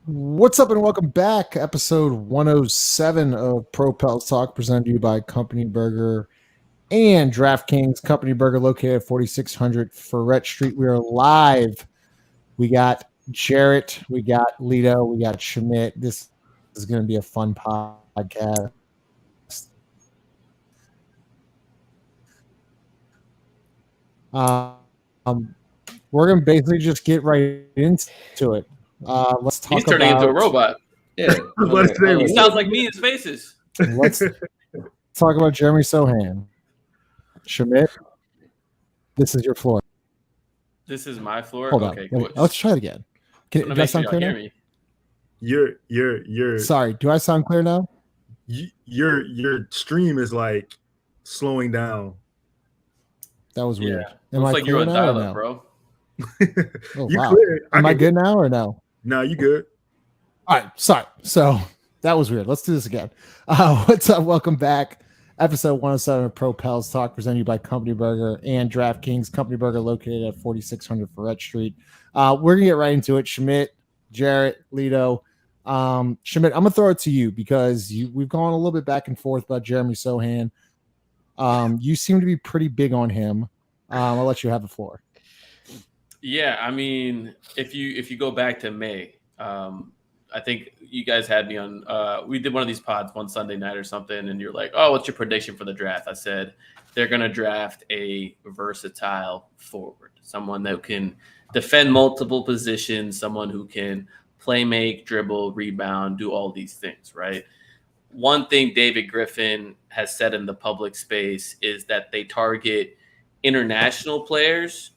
What's up and welcome back. Episode 107 of Pro Pels Talk presented to you by Company Burger and DraftKings. Company Burger located at 4600 Ferret Street. We are live. We got Jarrett, we got Lito, we got Shamit. This is going to be a fun podcast. We're going to basically just get right into it. Let's talk He's turning into a about robot. Yeah. He sounds like me in Spaces. let's talk about Jeremy Sohan. Shamit, this is your floor. This is my floor. Hold okay, on. Let's try it again. Do I sound clear now? me. You're Sorry, do I sound clear now? your stream is like slowing down. That was weird. Looks like you're on dial-up, bro. Oh, You wow. clear. Am I good now or no? No, you good. All right, sorry. So that was weird. Let's do this again. What's up? Welcome back. Episode 107 of Pro Pels Talk presented to you by Company Burger and DraftKings. Company Burger located at 4600 Ferret Street. We're going to get right into it. Shamit, Jarrett, Lito. Shamit, I'm going to throw it to you because we've gone a little bit back and forth about Jeremy Sohan. You seem to be pretty big on him. I'll let you have the floor. Yeah, I mean, if you go back to May, I think you guys had me on. We did one of these pods one Sunday night or something, and you're like, "Oh, what's your prediction for the draft?" I said they're going to draft a versatile forward, someone that can defend multiple positions, someone who can play, make, dribble, rebound, do all these things, right? One thing David Griffin has said in the public space is that they target international players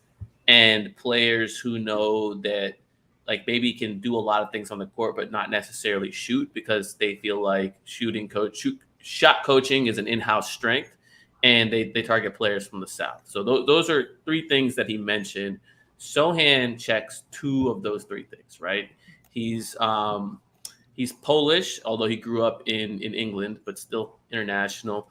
and players who know that like maybe can do a lot of things on the court, but not necessarily shoot because they feel like shot coaching is an in-house strength, and they target players from the South. So those are three things that he mentioned. Sohan checks two of those three things, right? He's Polish, although he grew up in England, but still international.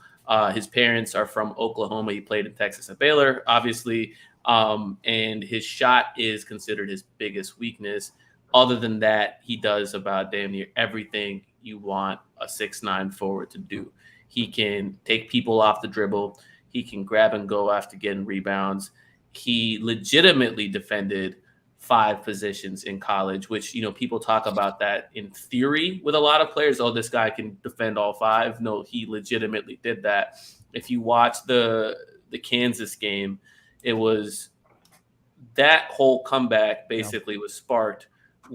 His parents are from Oklahoma. He played in Texas at Baylor, obviously. And his shot is considered his biggest weakness. Other than that, he does about damn near everything you want a 6'9" forward to do. He can take people off the dribble. He can grab and go after getting rebounds. He legitimately defended 5 positions in college, which, people talk about that in theory with a lot of players. Oh, this guy can defend all 5. No, he legitimately did that. If you watch the Kansas game, it was that whole comeback basically was sparked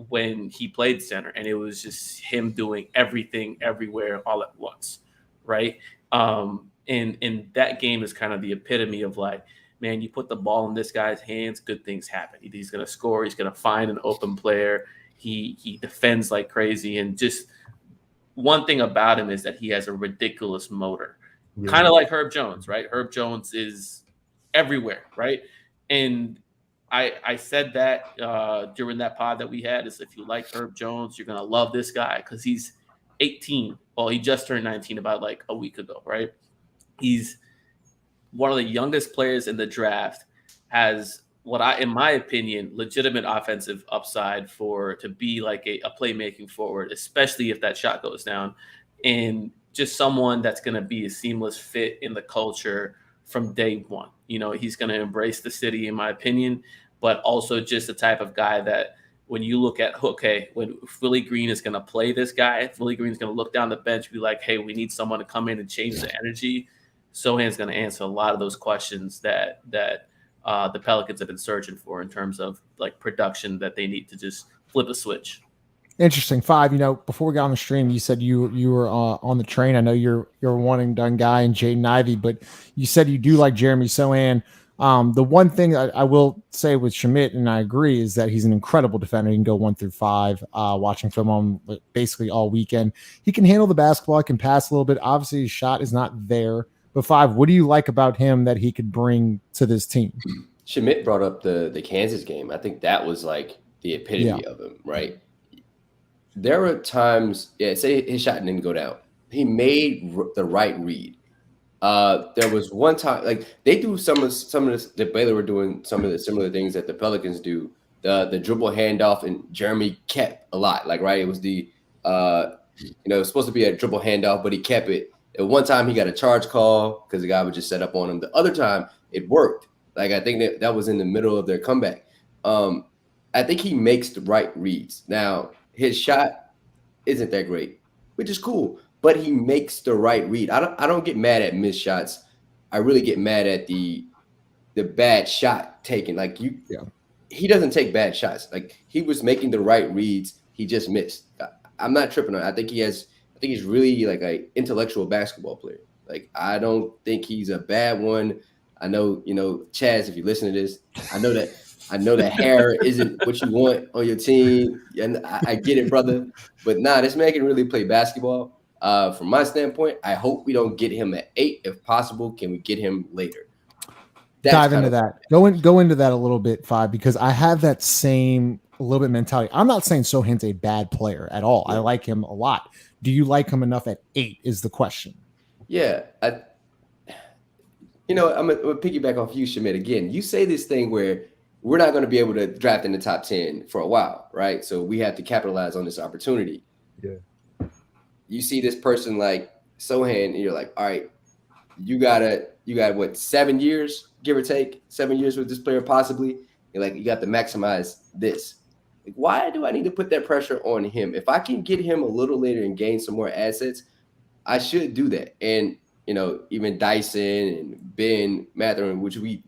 when he played center, and it was just him doing everything everywhere all at once, right? And that game is kind of the epitome of like, man, you put the ball in this guy's hands, good things happen. He's going to score. He's going to find an open player. He defends like crazy. And just one thing about him is that he has a ridiculous motor, kind of like Herb Jones, right? Herb Jones is everywhere, right? And I said that during that pod that we had is if you like Herb Jones, you're going to love this guy because he's 18. Well, he just turned 19 about like a week ago, right? He's one of the youngest players in the draft, has in my opinion, legitimate offensive upside to be like a playmaking forward, especially if that shot goes down, and just someone that's going to be a seamless fit in the culture from day one. He's going to embrace the city, in my opinion, but also just the type of guy that when you look at, okay, when Willie Green is going to play this guy, Willie Green's going to look down the bench, be like, hey, we need someone to come in and change the energy. Sohan's going to answer a lot of those questions that the Pelicans have been searching for in terms of like production that they need to just flip a switch. Interesting. 5, before we got on the stream, you said you were on the train. I know you're a one and done guy in Jaden Ivey, but you said you do like Jeremy Sohan. The one thing I will say with Shamit, and I agree, is that he's an incredible defender. He can go 1 through 5, watching film on basically all weekend. He can handle the basketball. He can pass a little bit. Obviously, his shot is not there. But 5, what do you like about him that he could bring to this team? Shamit brought up the Kansas game. I think that was like the epitome of him, right? There were times, say his shot didn't go down. He made the right read. There was one time, like they do some of this, that Baylor were doing some of the similar things that the Pelicans do the dribble handoff, and Jeremy kept a lot. Like, right, it was the it was supposed to be a dribble handoff, but he kept it. At one time, he got a charge call because the guy would just set up on him. The other time, it worked. Like, I think that was in the middle of their comeback. I think he makes the right reads. Now, his shot isn't that great, which is cool, but he makes the right read. I don't get mad at missed shots. I really get mad at the bad shot taken. Like, he doesn't take bad shots. Like, he was making the right reads. He just missed. I'm not tripping on it. I think he's really like an intellectual basketball player. Like, I don't think he's a bad one. I know, Chaz, if you listen to this, I know that hair isn't what you want on your team. And I get it, brother. But this man can really play basketball. From my standpoint, I hope we don't get him at 8. If possible, can we get him later? Dive into that. Go into that a little bit, 5, because I have that same a little bit mentality. I'm not saying Sohan's a bad player at all. Yeah. I like him a lot. Do you like him enough at 8 is the question. Yeah. I'm going to piggyback off you, Shamit. Again, you say this thing where we're not going to be able to draft in the top 10 for a while, right? So we have to capitalize on this opportunity. Yeah. You see this person like Sohan, and you're like, all right, you got what, 7 years, give or take, 7 years with this player possibly. You're like, you got to maximize this. Like, why do I need to put that pressure on him? If I can get him a little later and gain some more assets, I should do that. And even Dyson and Ben Matherin, which we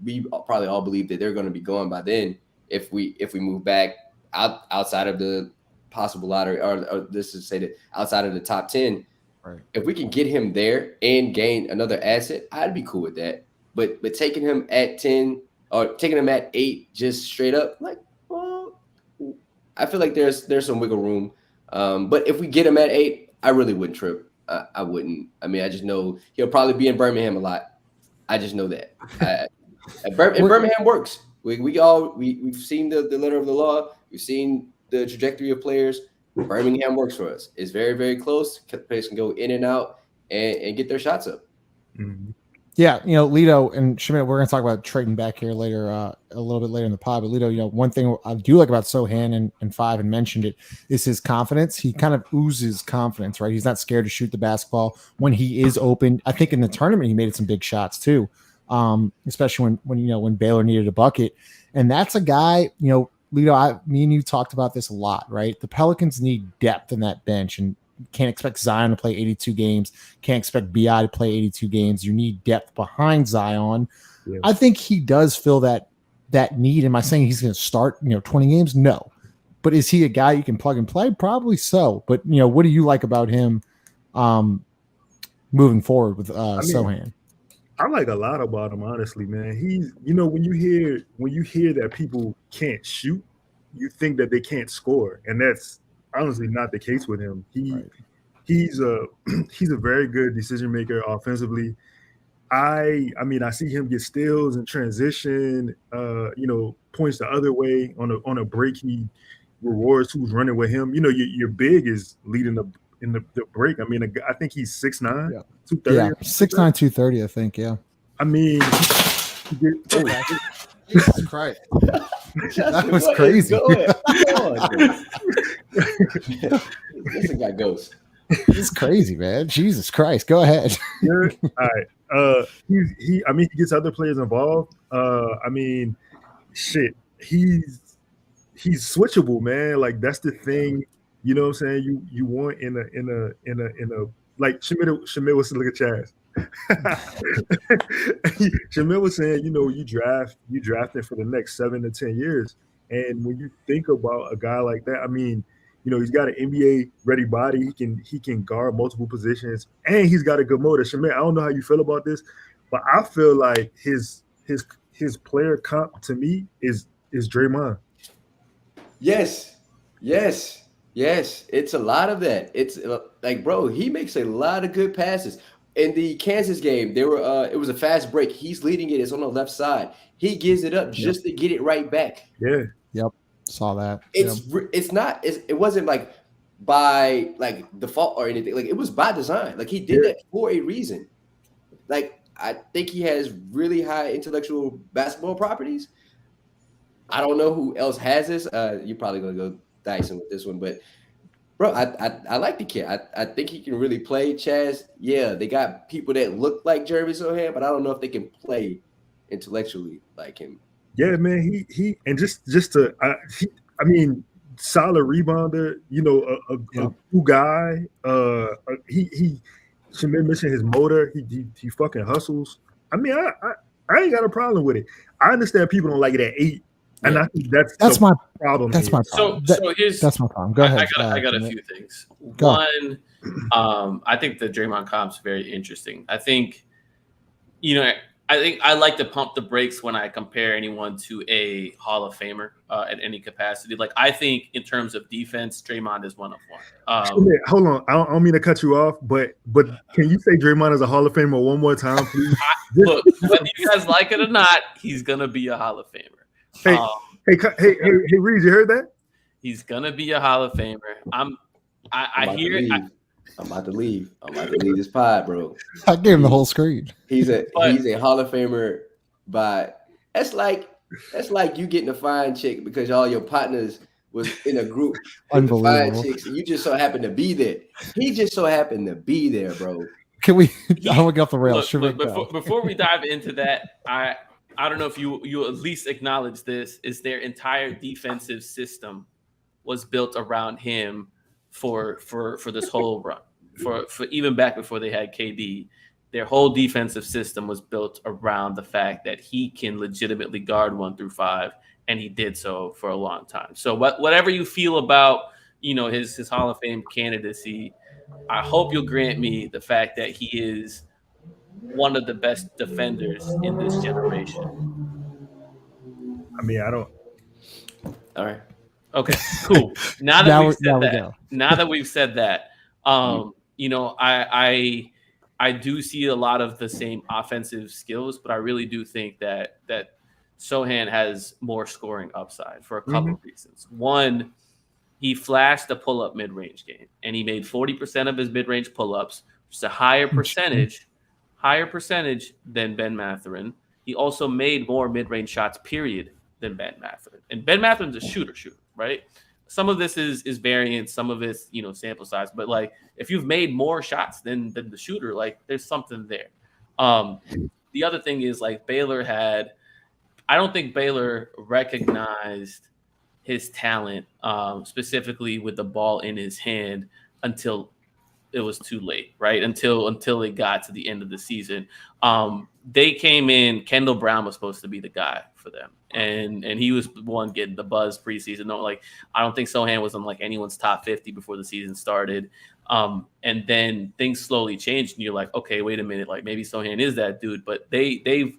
probably all believe that they're going to be gone by then if we move back outside of the possible lottery, or let's just say that outside of the top 10. Right. If we can get him there and gain another asset, I'd be cool with that. But taking him at 10 or taking him at 8 just straight up, like, well, I feel like there's some wiggle room. But if we get him at 8, I really wouldn't trip. I wouldn't. I mean, I just know he'll probably be in Birmingham a lot. I just know that. Birmingham works. We've seen the letter of the law. We've seen the trajectory of players. Birmingham works for us. It's very, very close. Players can go in and out and get their shots up. Mm-hmm. Yeah, Lito and Shamit, we're going to talk about trading back here later, a little bit later in the pod. But Lito, one thing I do like about Sohan and 5 and mentioned it is his confidence. He kind of oozes confidence, right? He's not scared to shoot the basketball when he is open. I think in the tournament he made some big shots too, especially when Baylor needed a bucket. And that's a guy, Lito, me and you talked about this a lot, right? The Pelicans need depth in that bench, and can't expect Zion to play 82 games. Can't expect BI to play 82 games. You need depth behind Zion. Yeah. I think he does fill that need. Am I saying he's going to start, 20 games? No. But is he a guy you can plug and play? Probably so. But, what do you like about him moving forward with Sohan? I like a lot about him, honestly, man. He's, when you hear that people can't shoot, you think that they can't score. And that's honestly not the case with him. He's a very good decision maker offensively. I see him get steals and transition, points the other way on a break. He rewards who's running with him. Your big is leading in the break. I mean, I think he's 6'9", 230. Yeah, 6'9", 230, I think, yeah. I mean, Jesus Christ. That was crazy. This guy goes. It's crazy, man. Jesus Christ. Go ahead. All right. He gets other players involved. He's switchable, man. Like, that's the thing. You know what I'm saying? You want in a like Shamit was to look at Chaz. Shamit was saying, you drafting for the next 7 to 10 years. And when you think about a guy like that, I mean, he's got an NBA ready body. He can guard multiple positions, and he's got a good motor. Shamit, I don't know how you feel about this, but I feel like his player comp to me is Draymond. Yes. It's a lot of that. It's like, bro, he makes a lot of good passes. In the Kansas game, it was a fast break. He's leading it. It's on the left side. He gives it up just to get it right back. Yeah. Yep. Saw that. It wasn't like by like default or anything. Like, it was by design. Like, he did that for a reason. Like, I think he has really high intellectual basketball properties. I don't know who else has this. You're probably gonna go Dyson with this one, but bro, I like the kid. I think he can really play. Chaz, yeah, they got people that look like Jeremy Sohan, but I don't know if they can play intellectually like him. Yeah, man. He and just to I mean, solid rebounder. You know, a cool guy. He Shamit mentioned his motor. He fucking hustles. I mean, I ain't got a problem with it. I understand people don't like it at 8, and I think that's my problem. That's my problem. That's my problem. Go ahead. I got a few things. One, I think the Draymond comp's very interesting. I think, I like to pump the brakes when I compare anyone to a Hall of Famer at any capacity. Like, I think in terms of defense, Draymond is one of one. Hold on, I don't mean to cut you off, but can you say Draymond is a Hall of Famer one more time, please? Look, whether you guys like it or not, he's gonna be a Hall of Famer. Hey, Reed, you heard that? He's gonna be a Hall of Famer. I hear it. I'm about to leave. I'm about to leave this pod, bro. I gave him the whole screen. He's a Hall of Famer, but that's like you getting a fine chick because all your partners was in a group with the fine chicks, and you just so happened to be there. He just so happened to be there, bro. Can we? I want to get off the rails. Before we dive into that, I don't know if you at least acknowledge this. Is their entire defensive system was built around him for this whole run, for even back before they had KD. Their whole defensive system was built around the fact that he can legitimately guard 1 through 5, and he did so for a long time. So whatever you feel about his Hall of Fame candidacy, I hope you'll grant me the fact that he is one of the best defenders in this generation. I mean, I don't. All right. Okay, cool. Now that we've said that, I do see a lot of the same offensive skills, but I really do think that Sohan has more scoring upside for a couple of reasons. One, he flashed a pull-up mid-range game, and he made 40% of his mid-range pull-ups, which is a higher percentage than Ben Matherin. He also made more mid-range shots, period, than Ben Matherin. And Ben Matherin's a shooter, right? Some of this is variance, some of it's sample size, but like if you've made more shots than the shooter, like there's something there. The other thing is like I don't think Baylor recognized his talent specifically with the ball in his hand until it was too late, right? Until it got to the end of the season. They came in, Kendall Brown was supposed to be the guy for them. And he was the one getting the buzz preseason. No, like I don't think Sohan was on like anyone's top 50 before the season started. And then things slowly changed, and you're like, okay, wait a minute, like maybe Sohan is that dude. But they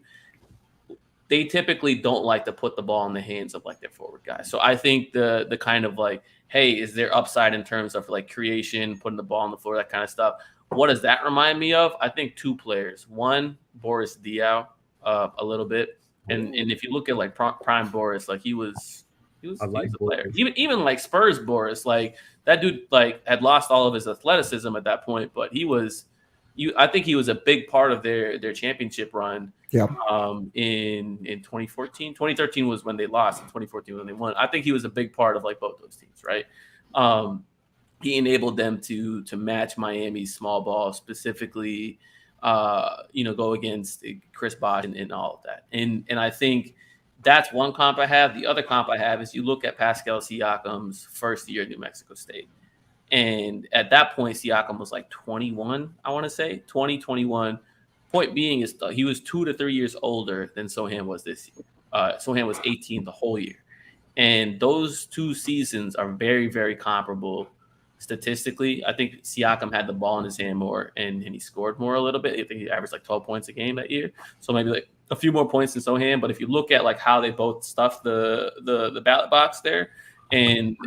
typically don't like to put the ball in the hands of like their forward guys. So I think the kind of like, hey, is there upside in terms of like creation, putting the ball on the floor, that kind of stuff? What does that remind me of? I think 2 players. One, Boris Diaw, a little bit. And if you look at like prime Boris, like he was a player. Even like Spurs Boris, like that dude like had lost all of his athleticism at that point, but I think he was a big part of their championship run. Yeah. In 2014, 2013 was when they lost. In 2014 when they won. I think he was a big part of like both those teams, right? He enabled them to match Miami's small ball, specifically. Go against Chris Bosh and all of that. And I think that's one comp I have. The other comp I have is you look at Pascal Siakam's first year at New Mexico State. And at that point, Siakam was like 21, I want to say, 21. Point being is he was 2 to 3 years older than Sohan was this year. Sohan was 18 the whole year. And those 2 seasons are very, very comparable. Statistically, I think Siakam had the ball in his hand more and he scored more a little bit. I think he averaged like 12 points a game that year. So maybe like a few more points than Sohan. But if you look at like how they both stuffed the ballot box there and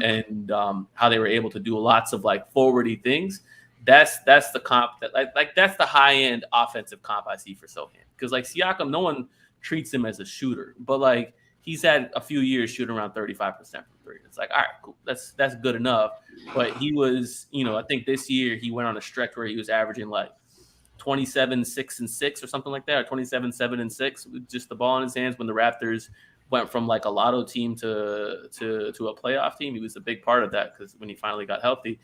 how they were able to do lots of like forwardy things, that's the comp that like that's the high end offensive comp I see for Sohan. Because like Siakam, no one treats him as a shooter, but like he's had a few years shooting around 35% from 3. It's like, all right, cool. That's good enough. But he was, I think this year he went on a stretch where he was averaging like 27, 6, and 6 or something like that, or 27, 7, and 6 with just the ball in his hands when the Raptors went from like a lotto team to a playoff team. He was a big part of that because when he finally got healthy,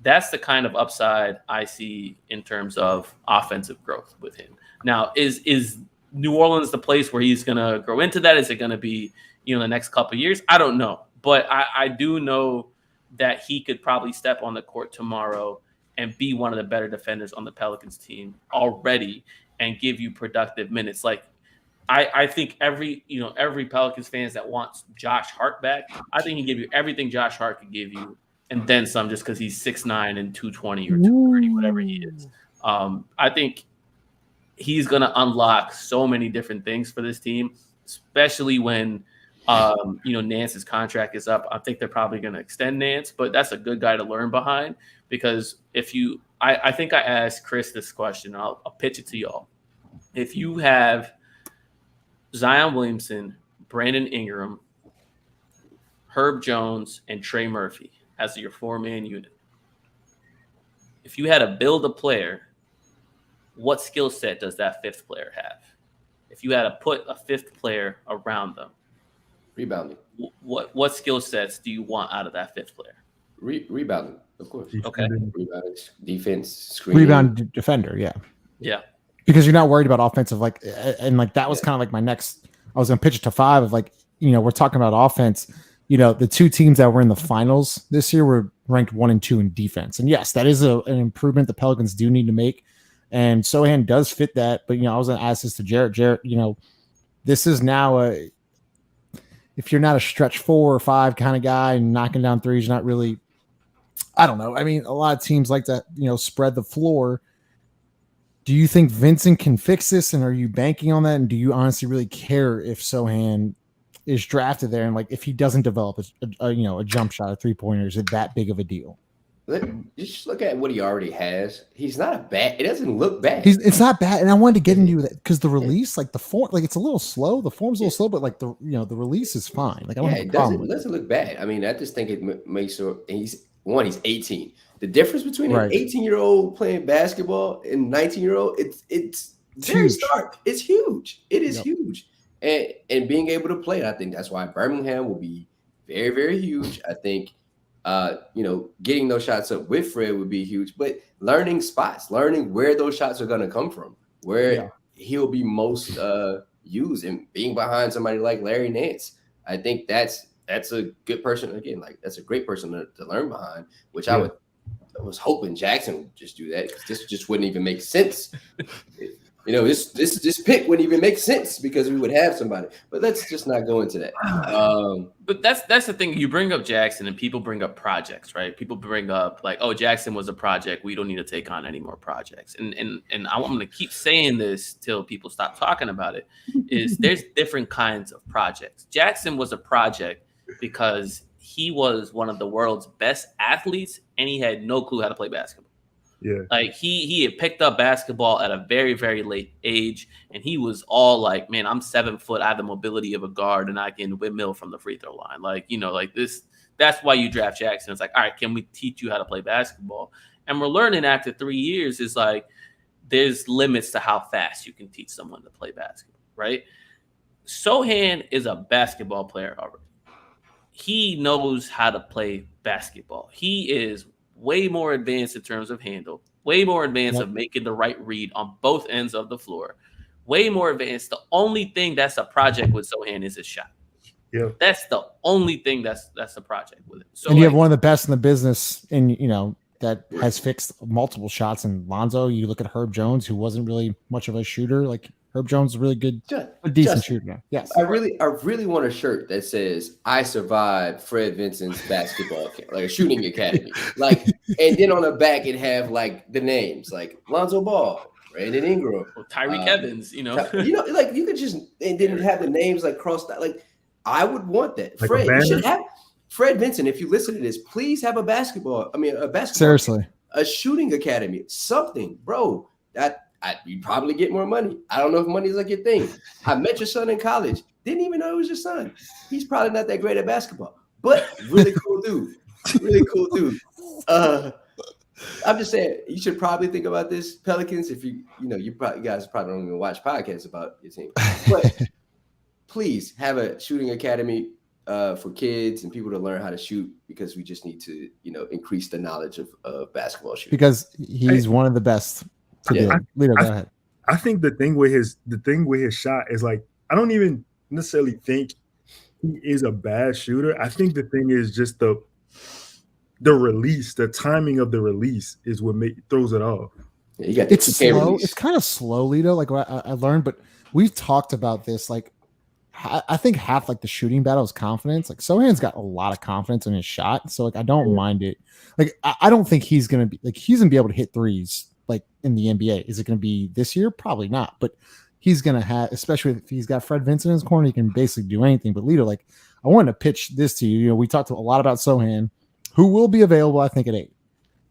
that's the kind of upside I see in terms of offensive growth with him. Now, is New Orleans the place where he's going to grow into that? Is it going to be, the next couple of years? I don't know. But I do know that he could probably step on the court tomorrow and be one of the better defenders on the Pelicans team already and give you productive minutes. Like, I think every Pelicans fans that wants Josh Hart back, I think he give you everything Josh Hart could give you and then some, just because he's 6'9" and 220 or 230, whatever he is. I think he's going to unlock so many different things for this team, especially when Nance's contract is up. I think they're probably going to extend Nance, but that's a good guy to learn behind, because I think I asked Chris this question. I'll pitch it to y'all. If you have Zion Williamson, Brandon Ingram, Herb Jones, and Trey Murphy as your 4-man unit, if you had to build a player, what skill set does that fifth player have? If you had to put a fifth player around them, rebounding. What skill sets do you want out of that fifth player? Rebounding, of course. Okay. Rebounding, defense, screen. Rebound defender, yeah. Yeah. Because you're not worried about offensive, that was kind of like my next. I was going to pitch it to 5 of we're talking about offense. The two teams that were in the finals this year were ranked 1 and 2 in defense, and yes, that is an improvement the Pelicans do need to make. And Sohan does fit that, but I was going to ask this to Jarrett. Jarrett, this is now if you're not a stretch 4 or 5 kind of guy and knocking down threes, not really. I don't know. I mean, a lot of teams like to spread the floor. Do you think Vincent can fix this, and are you banking on that? And do you honestly really care if Sohan is drafted there, and if he doesn't develop a jump shot, a 3-pointer, is it that big of a deal? Just look at what he already has. He's not bad. It doesn't look bad. It's not bad, and I wanted to get into that because the release, the form, it's a little slow. The form's a little slow, but the release is fine. It doesn't look bad. I mean, I just think it makes sure he's 18. The difference between an 18-year-old playing basketball and 19-year-old, it's very stark. It's huge. It is huge, and being able to play, I think that's why Birmingham will be very, very huge. I think. Getting those shots up with Fred would be huge, but learning spots, learning where those shots are going to come from, where he'll be most used, and being behind somebody like Larry Nance. I think that's a good person. Again, that's a great person to learn behind, which I was hoping Jackson would just do that, because this just wouldn't even make sense. This pick wouldn't even make sense because we would have somebody. But let's just not go into that. But that's the thing. You bring up Jackson, and people bring up projects, right? People bring up Jackson was a project. We don't need to take on any more projects. And I want to keep saying this till people stop talking about it. Is there's different kinds of projects. Jackson was a project because he was one of the world's best athletes, and he had no clue how to play basketball. Yeah. He had picked up basketball at a very, very late age, and he was all man, I'm 7 foot, I have the mobility of a guard, and I can windmill from the free throw line. This. That's why you draft Jackson. It's all right, can we teach you how to play basketball? And we're learning after 3 years is there's limits to how fast you can teach someone to play basketball, right? Sohan is a basketball player already. He knows how to play basketball. He is way more advanced in terms of handle, way more advanced of making the right read on both ends of the floor, way more advanced. The only thing that's a project with Sohan is his shot. Yeah, that's the only thing that's a project with it. So and you have one of the best in the business, that has fixed multiple shots in Lonzo. You look at Herb Jones, who wasn't really much of a shooter. Herb Jones is a really good, decent shooter. Yes. I really want a shirt that says "I survived Fred Vincent's basketball, a shooting academy." And then on the back it have the names Lonzo Ball, Brandon Ingram, Tyreek Evans. you could just, and then have the names crossed out. I would want that. Fred, you should have Fred Vincent. If you listen to this, please have a basketball. Seriously, a shooting academy, something, bro. You'd probably get more money. I don't know if money's your thing. I met your son in college. Didn't even know it was your son. He's probably not that great at basketball, but really cool dude. Really cool dude. I'm just saying, you should probably think about this, Pelicans. If you guys probably don't even watch podcasts about your team, but please have a shooting academy for kids and people to learn how to shoot, because we just need to, increase the knowledge of basketball shooting. Because he's one of the best to do it. Lito, go ahead. I think the thing with his shot is like, I don't even necessarily think he is a bad shooter. I think the thing is just the release, the timing of the release is what throws it off. Yeah, it's slow. Release. It's kind of slow, Lito. Like what I learned, but we've talked about this. Like I think half like the shooting battle is confidence. Like Sohan's got a lot of confidence in his shot, so like I don't mind it. Like I don't think he's gonna be able to hit threes like in the NBA. Is it gonna be this year? Probably not. But he's gonna have, especially if he's got Fred Vincent in his corner, he can basically do anything. But Lito, like I wanted to pitch this to you. We talked a lot about Sohan, who will be available, I think, at 8.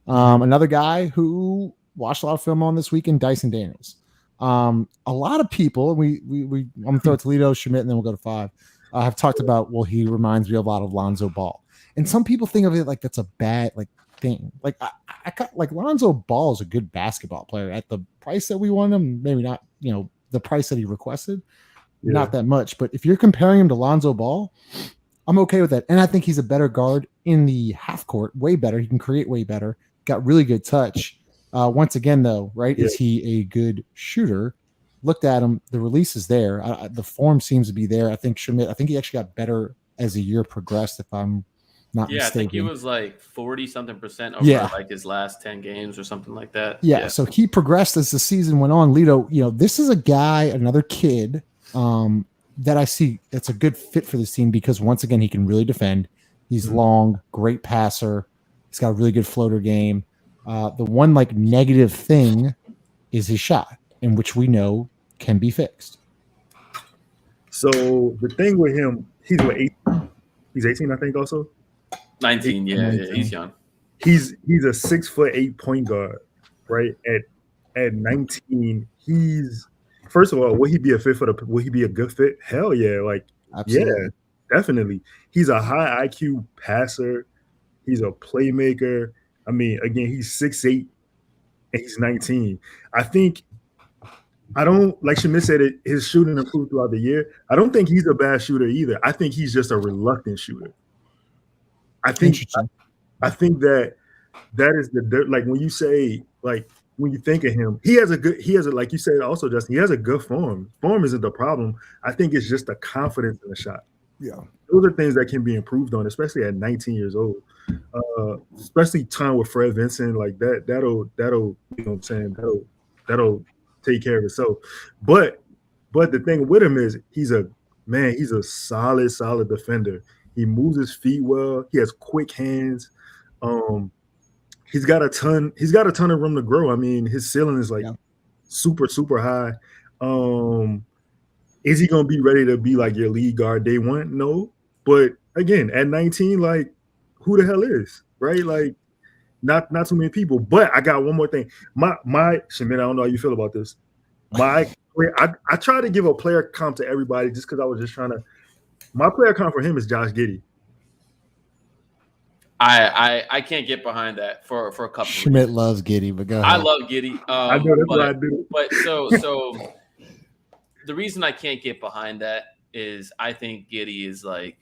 Another guy who watched a lot of film on this weekend, Dyson Daniels. A lot of people, I'm gonna throw it to Lito, Shamit, and then we'll go to 5. Have talked about, well, he reminds me a lot of Lonzo Ball, and some people think of it like that's a bad like thing. Like I got like Lonzo Ball is a good basketball player at the price that we want him. Maybe not, the price that he requested, not that much. But if you're comparing him to Lonzo Ball, I'm okay with that. And I think he's a better guard in the half court, way better. He can create way better. Got really good touch. Once again, though, right? Is he a good shooter? Looked at him. The release is there. The form seems to be there. I think Shamit, I think he actually got better as the year progressed, if I'm not mistaken. I think he was like 40-something% over like his last 10 games or something like that. Yeah, so he progressed as the season went on. Lito, this is a guy, another kid that I see that's a good fit for this team because, once again, he can really defend. He's long, great passer. He's got a really good floater game. The one like negative thing is his shot, in which we know can be fixed. So the thing with him, he's what, 8? He's 18, I think, also. 19, yeah, he's young. He's a 6'8" point guard, right? At 19, he's, first of all, will he be a good fit? Hell yeah, like absolutely. Yeah, definitely. He's a high IQ passer. He's a playmaker. I mean, again, he's 6'8" and he's 19. I don't, like Shamit said, his shooting improved throughout the year. I don't think he's a bad shooter either. I think he's just a reluctant shooter. I think that is like when you say, like, when you think of him, he has like you said also, Justin, he has a good form. Form isn't the problem. I think it's just the confidence in the shot. Yeah. Those are things that can be improved on, especially at 19 years old. Especially time with Fred Vincent, like that'll you know what I'm saying, that'll take care of itself. But the thing with him is he's a solid defender. He moves his feet well. He has quick hands. He's got a ton of room to grow. I mean, his ceiling is like super, super high. Is he gonna be ready to be like your lead guard day one? No. But again, at 19, like, who the hell is, right? Like, not too many people. But I got one more thing. My Shamit, I don't know how you feel about this. I try to give a player comp to everybody just because I was just trying to. My player comp for him is Josh Giddey. I can't get behind that for a couple. Shamit loves Giddey, but go ahead. I love Giddey. I know that's what I do. But so the reason I can't get behind that is I think Giddey is like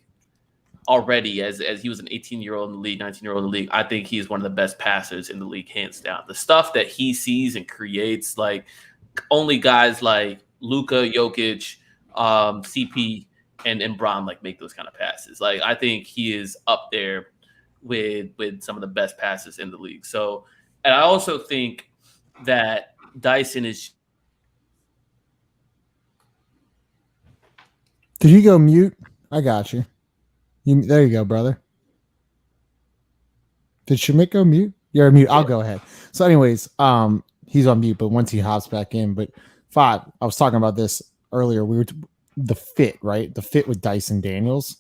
already as he was an 18-year-old in the league, 19-year-old in the league. I think he's one of the best passers in the league, hands down. The stuff that he sees and creates, like only guys like Luka, Jokic, CP, and Bron like make those kind of passes. Like I think he is up there with some of the best passes in the league. So, and I also think that Dyson is. Did you go mute? I got you. There you go, brother. Did Shamit go mute? You're mute. I'll go ahead. So, anyways, he's on mute, but once he hops back in, but 5, I was talking about this earlier. We were the fit, right? The fit with Dyson Daniels.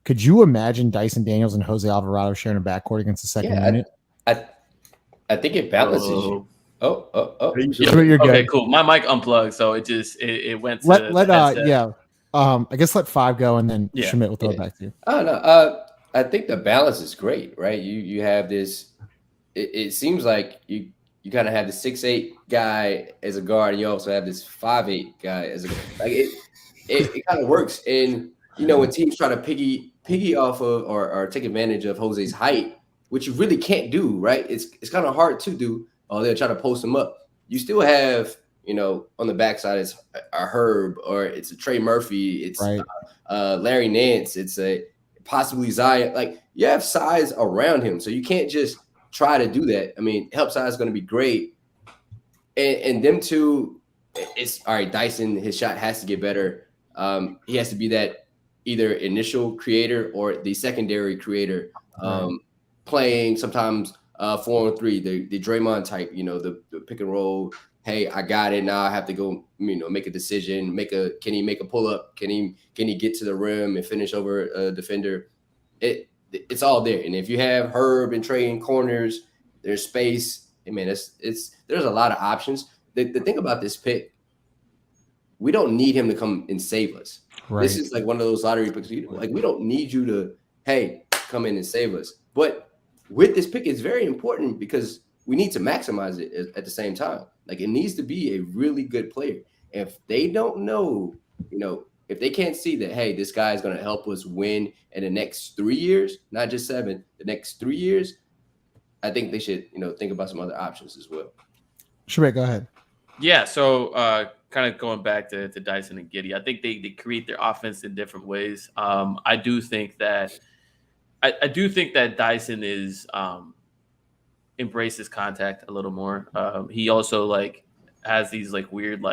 Could you imagine Dyson Daniels and Jose Alvarado sharing a backcourt against the second unit? I think it balances you. Oh. You're good. Okay, cool. My mic unplugged, so it went to I guess let 5 go and then Shamit will throw it back to you. Oh no. I think the balance is great, right? You have this. It seems like you kind of have the 6'8" guy as a guard, and you also have this 5'8" guy as a like. it kind of works. And when teams try to piggy off of or take advantage of Jose's height, which you really can't do, right? It's kind of hard to do. Oh, they'll try to post him up. You still have, on the backside, it's a Herb or it's a Trey Murphy, it's right. Larry Nance, it's a possibly Zion. Like, you have size around him, so you can't just try to do that. I mean, help size is going to be great, and them two, it's all right. Dyson, his shot has to get better. He has to be that either initial creator or the secondary creator, playing sometimes 4-on-3, the Draymond type, the pick and roll. Hey, I got it. Now I have to go, make a decision, can he make a pull up? Can he get to the rim and finish over a defender? It's all there. And if you have Herb and Trey in corners, there's space. I mean, there's a lot of options. The thing about this pick, we don't need him to come and save us. Right. This is like one of those lottery picks. Like, we don't need you to, hey, come in and save us. But with this pick, it's very important because we need to maximize it at the same time. Like, it needs to be a really good player. If they don't know, if they can't see that, hey, this guy is going to help us win in the next 3 years, not just 7, the next 3 years, I think they should, think about some other options as well. Shamit, go ahead. Yeah, so kind of going back to Dyson and Giddey, I think they create their offense in different ways. I do think that Dyson is embraces contact a little more. He also has these weird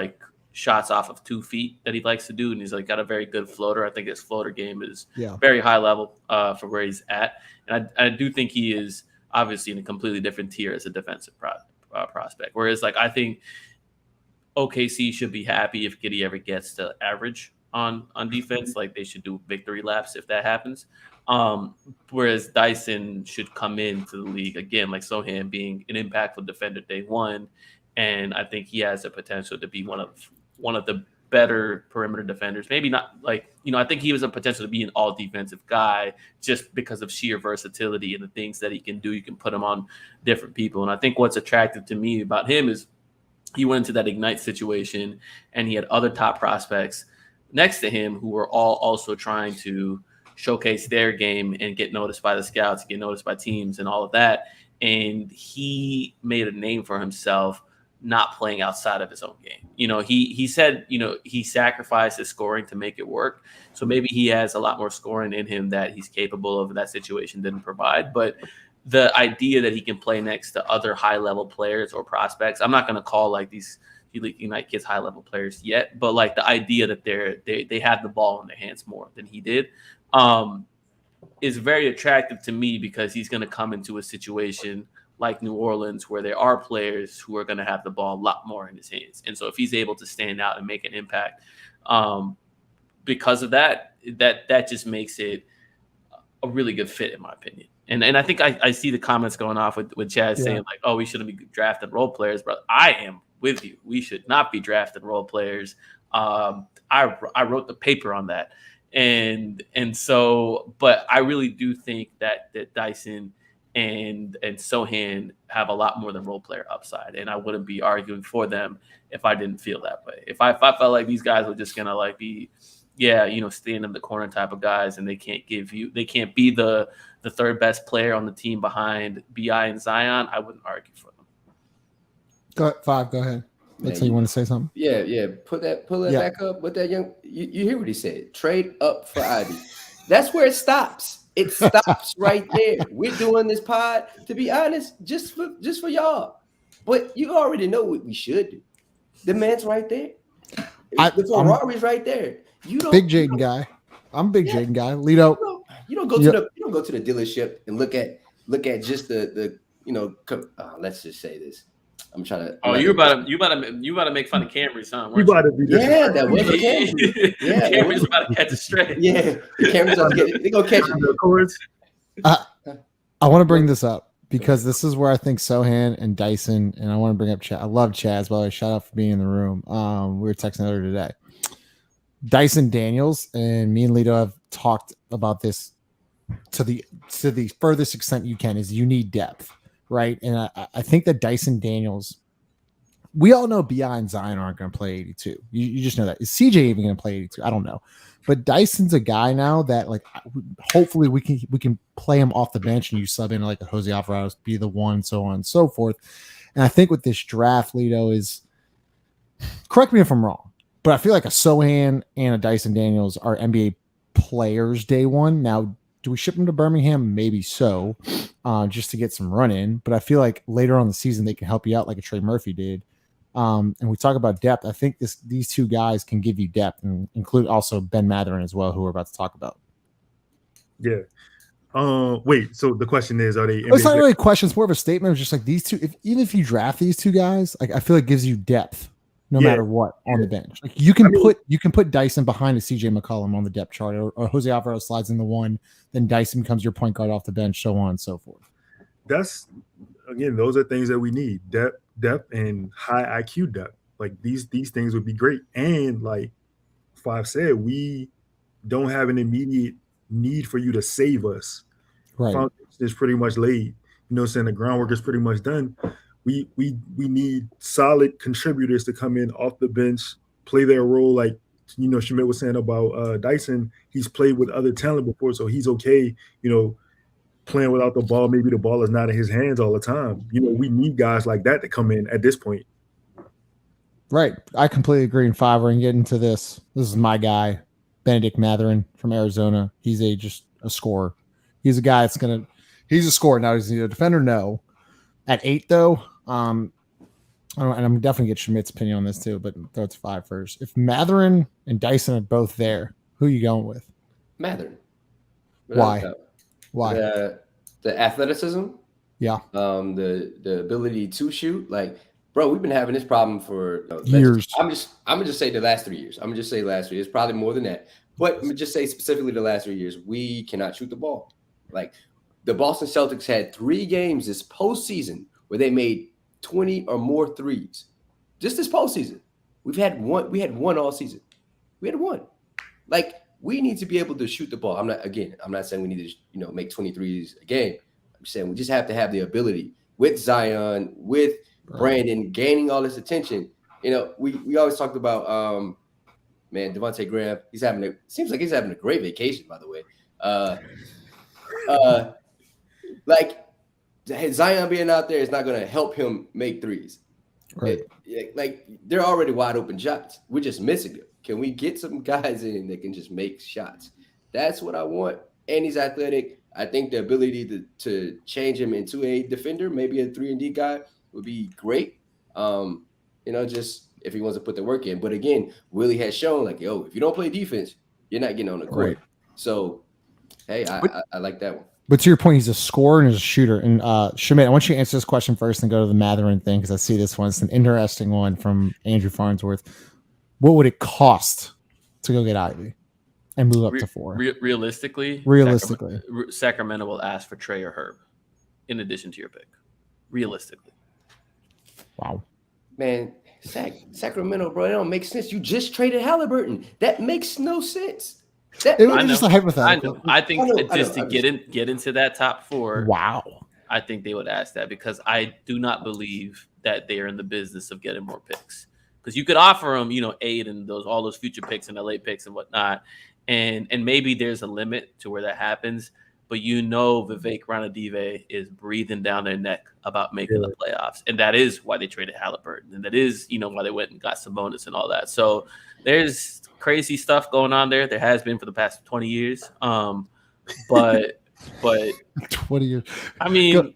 shots off of 2 feet that he likes to do, and he's got a very good floater. I think his floater game is very high level for where he's at, and I do think he is obviously in a completely different tier as a defensive prospect. Whereas I think OKC should be happy if Giddey ever gets to average on defense. They should do victory laps if that happens. Whereas Dyson should come into the league again, like Sohan, being an impactful defender day one, and I think he has the potential to be one of the better perimeter defenders. Maybe not I think he has a potential to be an all defensive guy just because of sheer versatility and the things that he can do. You can put him on different people, and I think what's attractive to me about him is he went into that Ignite situation and he had other top prospects next to him who were all also trying to showcase their game and get noticed by the scouts, get noticed by teams and all of that. And he made a name for himself not playing outside of his own game. He said, he sacrificed his scoring to make it work. So maybe he has a lot more scoring in him that he's capable of, that situation didn't provide. But the idea that he can play next to other high-level players or prospects, I'm not going to call these Ignite kids high-level players yet, but the idea that they have the ball in their hands more than he did is very attractive to me, because he's going to come into a situation like New Orleans where there are players who are going to have the ball a lot more in his hands. And so if he's able to stand out and make an impact because of that just makes it a really good fit, in my opinion. And I think I see the comments going off with Chaz saying oh, we shouldn't be drafting role players, but I am with you. We should not be drafting role players. I wrote the paper on that. And so, but I really do think that Dyson and Sohan have a lot more than role player upside, and I wouldn't be arguing for them if I didn't feel that way. If I felt like these guys were just gonna be, stand in the corner type of guys, and they can't be the third best player on the team behind BI and Zion, I wouldn't argue for them. Go ahead. Let's say you want to say something. Yeah. Pull that back up with that young. You hear what he said? Trade up for Ivy. That's where it stops. It stops right there. We're doing this pod, to be honest, just for y'all. But you already know what we should do. The man's right there. The Ferrari's right there. You don't big Jaden guy. I'm a big Jaden guy. Lito. You don't go to the dealership and look at just the let's just say this. I'm trying to. Oh, you about to make fun of Camrys, huh? You about to be that was a Camry. Yeah, Camrys about to catch a stray. Yeah, the Camrys they gonna catch it. Of course. I want to bring this up because this is where I think Sohan and Dyson, and I want to bring up Chaz. I love Chaz, by the way. Shout out for being in the room. We were texting earlier today. Dyson Daniels and me and Lito have talked about this to the furthest extent you can. Is you need depth. Right. And I think that Dyson Daniels we all know Bi and Zion aren't going to play 82. You just know that. Is CJ even going to play 82? I don't know. But Dyson's a guy now that like hopefully we can play him off the bench and you sub in like a Jose Alvarado, be the one, so on and so forth. And I think with this draft, Lito, is, correct me if I'm wrong, but I feel like a Sohan and a Dyson Daniels are NBA players day one. Now, do we ship them to Birmingham? Maybe so, just to get some run in. But I feel like later on in the season they can help you out like a Trey Murphy did. And we talk about depth. I think these two guys can give you depth, and include also Ben Matherin as well, who we're about to talk about. Yeah. Wait. So the question is, are they? It's not really a question. It's more of a statement. It's just like these two. Even if you draft these two guys, like I feel like it gives you depth, no matter what on the bench. Like you can put Dyson behind a CJ McCollum on the depth chart, or Jose Alvarado slides in the one, then Dyson becomes your point guard off the bench, so on and so forth. That's, again, those are things that we need: depth and high IQ depth. Like these things would be great. And like Five said, we don't have an immediate need for you to save us. Right. Foundation is pretty much laid. You know what I'm saying? The groundwork is pretty much done. We need solid contributors to come in off the bench, play their role. Like, you know, Shamit was saying about Dyson, he's played with other talent before, so he's okay, you know, playing without the ball. Maybe the ball is not in his hands all the time. You know, we need guys like that to come in at this point. Right. I completely agree. In five, we're going to get into this. This is my guy, Benedict Matherin from Arizona. He's just a scorer. He's a guy that's he's a scorer. Now, is he a defender? No. At 8, though, and I'm definitely get Shamit's opinion on this too, but throw it to 5 first. If Matherin and Dyson are both there, who are you going with? Matherin. Why? Why? The athleticism. Yeah. The ability to shoot. Like, bro, we've been having this problem for years. I'm gonna just say the last 3 years. I'm gonna just say last 3 years. Probably more than that. But I'm gonna just say specifically the last 3 years. We cannot shoot the ball. Like, the Boston Celtics had 3 games this postseason where they made 20 or more threes. Just this postseason. We had one all season. We had one. Like, we need to be able to shoot the ball. I'm not saying we need to, make 23s a game. I'm saying we just have to have the ability with Zion, with Brandon gaining all this attention. You know, we always talked about Devontae Graham. Seems like he's having a great vacation, by the way. Like, Zion being out there is not going to help him make threes. Right. Like, they're already wide open shots. We're just missing them. Can we get some guys in that can just make shots? That's what I want. And he's athletic. I think the ability to change him into a defender, maybe a 3-and-D guy, would be great. Just if he wants to put the work in. But again, Willie has shown, like, if you don't play defense, you're not getting on the court. Right. So, hey, I like that one. But to your point, he's a scorer and he's a shooter. And Shamit, I want you to answer this question first and go to the Matherin thing, because I see this one. It's an interesting one from Andrew Farnsworth. What would it cost to go get Ivy and move up to 4? Realistically, Sacramento will ask for Trey or Herb in addition to your pick. Realistically. Wow. Man, Sacramento, bro, it don't make sense. You just traded Halliburton. That makes no sense. It was just a hypothetical. I think to get into that top 4. Wow. I think they would ask that, because I do not believe that they are in the business of getting more picks. Because you could offer them, 8 and all those future picks and LA picks and whatnot, and maybe there's a limit to where that happens. But Vivek Ranadive is breathing down their neck about making the playoffs, and that is why they traded Halliburton, and that is why they went and got some bonus and all that. So there's crazy stuff going on there. There has been for the past 20 years. But 20 years. I mean,